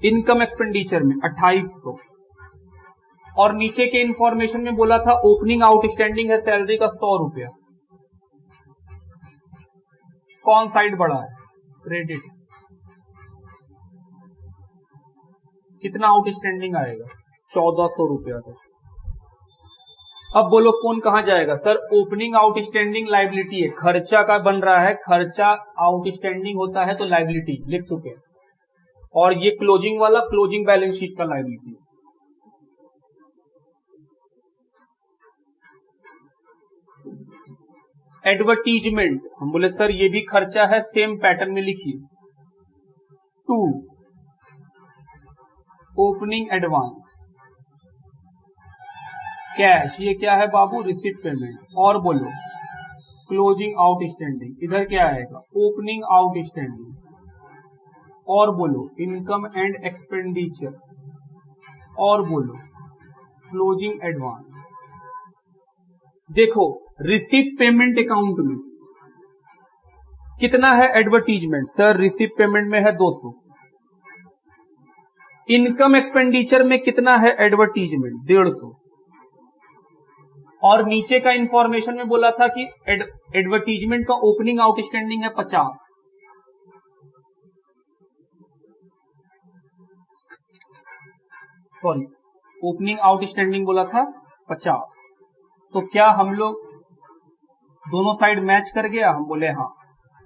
इनकम एक्सपेंडिचर में? 2800, और नीचे के इंफॉर्मेशन में बोला था ओपनिंग आउटस्टैंडिंग है सैलरी का 100 रुपया। कौन साइड बढ़ा है? क्रेडिट। कितना आउटस्टैंडिंग आएगा? 1400 रुपया का। अब बोलो कौन कहां जाएगा? सर ओपनिंग आउटस्टैंडिंग लाइबिलिटी है, खर्चा का बन रहा है, खर्चा आउटस्टैंडिंग होता है तो लाइबिलिटी लिख चुके हैं, और ये क्लोजिंग वाला क्लोजिंग बैलेंस शीट का लाइबिलिटी। एडवर्टीजमेंट, हम बोले सर ये भी खर्चा है, सेम पैटर्न में लिखिए। 2 ओपनिंग एडवांस, कैश ये क्या है बाबू? रिसीट पेमेंट, और बोलो क्लोजिंग आउटस्टैंडिंग। इधर क्या आएगा? ओपनिंग आउटस्टैंडिंग, और बोलो इनकम एंड एक्सपेंडिचर, और बोलो क्लोजिंग एडवांस। देखो रिसीप्ट पेमेंट अकाउंट में कितना है एडवर्टीजमेंट? सर रिसीप्ट पेमेंट में है 200। इनकम एक्सपेंडिचर में कितना है एडवर्टीजमेंट? 150, और नीचे का इंफॉर्मेशन में बोला था कि एडवर्टीजमेंट का ओपनिंग आउटस्टैंडिंग है 50। सॉरी, ओपनिंग आउटस्टैंडिंग बोला था 50। तो क्या हम लोग दोनों साइड मैच कर गया? हम बोले हाँ।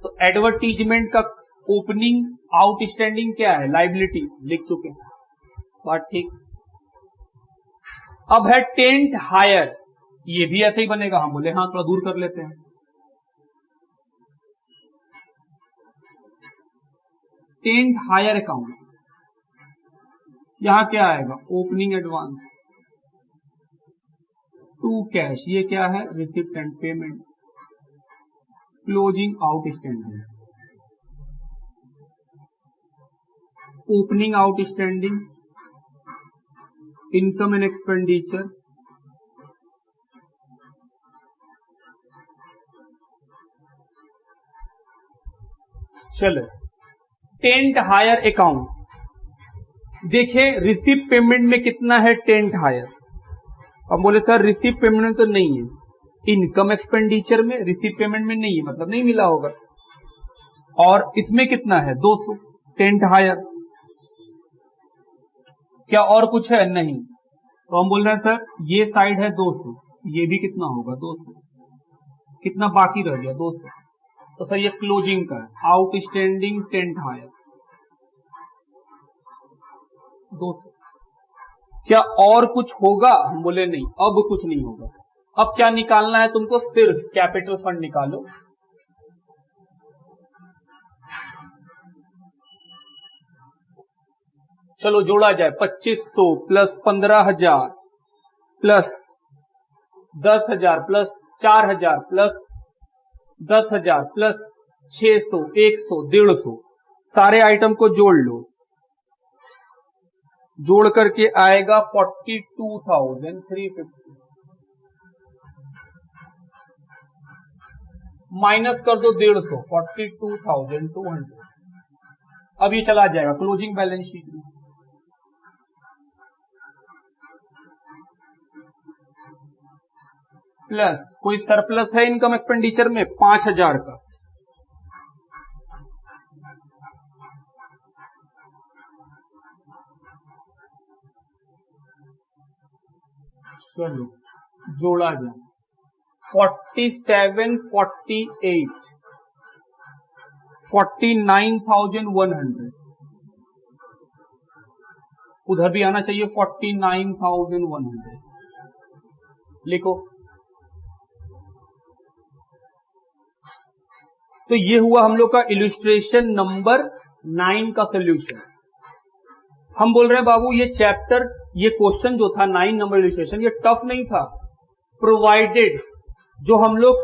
तो एडवर्टीजमेंट का ओपनिंग आउटस्टैंडिंग क्या है? लाइबिलिटी लिख चुके, बात ठीक। अब है टेंट हायर, ये भी ऐसे ही बनेगा। हम बोले हाँ, थोड़ा दूर कर लेते हैं। टेंट हायर अकाउंट, यहां क्या आएगा? ओपनिंग एडवांस, 2 कैश ये क्या है? Receipt and payment, closing outstanding, opening outstanding, income and expenditure, चलो टेंट हायर अकाउंट। देखिए रिसिप्ट पेमेंट में कितना है टेंट हायर? अब बोले सर रिसिप्ट पेमेंट में तो नहीं है, इनकम एक्सपेंडिचर में, रिसिप्ट पेमेंट में नहीं है, मतलब नहीं मिला होगा। और इसमें कितना है? 200 टेंट हायर। क्या और कुछ है? नहीं। तो हम बोल रहे हैं सर ये साइड है 200, ये भी कितना होगा? 200। कितना बाकी रह गया? 200। तो सर ये क्लोजिंग का है, आउटस्टैंडिंग टेंट हायर 200। क्या और कुछ होगा? हम बोले नहीं, अब कुछ नहीं होगा। अब क्या निकालना है तुमको? सिर्फ कैपिटल फंड निकालो। चलो जोड़ा जाए, 2500 plus 15,000 plus 10,000 plus 4,000 plus 10,000 plus 600, 100, 150, सारे आइटम को जोड़ लो। जोड़ करके आएगा 42,350। माइनस कर दो 150, 42,200। अब ये चला जाएगा क्लोजिंग बैलेंस शीट में। प्लस कोई सरप्लस है इनकम एक्सपेंडिचर में 5,000 का, चलो जोड़ा जाए 47, 48, 49,100। उधर भी आना चाहिए 49,100। लिखो। तो ये हुआ हम लोग का इलस्ट्रेशन नंबर 9 का सोल्यूशन। हम बोल रहे हैं बाबू ये चैप्टर, ये क्वेश्चन जो था 9 नंबर इलस्ट्रेशन, ये टफ नहीं था, प्रोवाइडेड जो हम लोग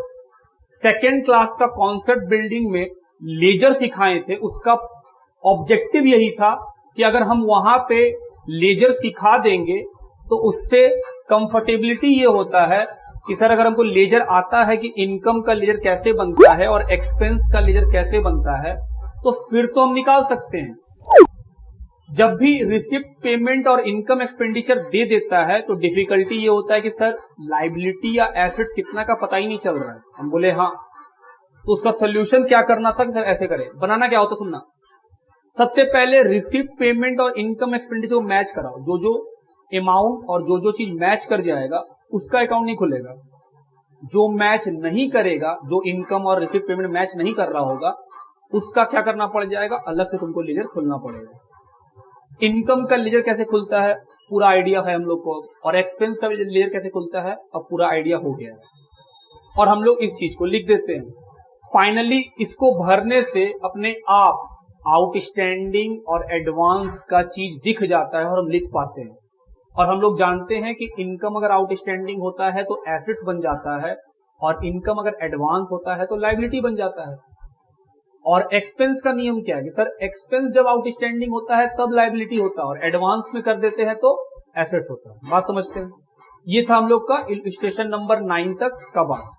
सेकेंड क्लास का कॉन्सेप्ट बिल्डिंग में लेजर सिखाए थे, उसका ऑब्जेक्टिव यही था कि अगर हम वहां पे लेजर सिखा देंगे तो उससे कंफर्टेबिलिटी ये होता है कि सर अगर हमको लेजर आता है कि इनकम का लेजर कैसे बनता है और एक्सपेंस का लेजर कैसे बनता है, तो फिर तो हम निकाल सकते हैं। जब भी रिसिप्ट पेमेंट और इनकम एक्सपेंडिचर दे देता है तो डिफिकल्टी ये होता है कि सर लाइबिलिटी या एसेट्स कितना का पता ही नहीं चल रहा है। हम बोले हाँ, तो उसका सोल्यूशन क्या करना था कि सर ऐसे करें। बनाना क्या होता सुनना, सबसे पहले रिसिप्ट पेमेंट और इनकम एक्सपेंडिचर को मैच कराओ। जो जो अमाउंट और जो जो चीज मैच कर जाएगा उसका अकाउंट नहीं खुलेगा। जो मैच नहीं करेगा, जो इनकम और रिसिप्ट पेमेंट मैच नहीं कर रहा होगा, उसका क्या करना पड़ जाएगा, अलग से तुमको लेजर खोलना पड़ेगा। इनकम का लेजर कैसे खुलता है पूरा आइडिया है हम लोग को, और एक्सपेंस का लेजर कैसे खुलता है अब पूरा आइडिया हो गया है। और हम लोग इस चीज को लिख देते हैं। फाइनली इसको भरने से अपने आप आउटस्टैंडिंग और एडवांस का चीज दिख जाता है और हम लिख पाते हैं। और हम लोग जानते हैं कि इनकम अगर आउटस्टैंडिंग होता है तो एसेट्स बन जाता है, और इनकम अगर एडवांस होता है तो लायबिलिटी बन जाता है। और एक्सपेंस का नियम क्या है कि सर एक्सपेंस जब आउटस्टैंडिंग होता है तब लायबिलिटी होता है, और एडवांस में कर देते हैं तो एसेट्स होता है। बात समझते हैं? ये था हम लोग का इलस्ट्रेशन नंबर 9 तक का बात।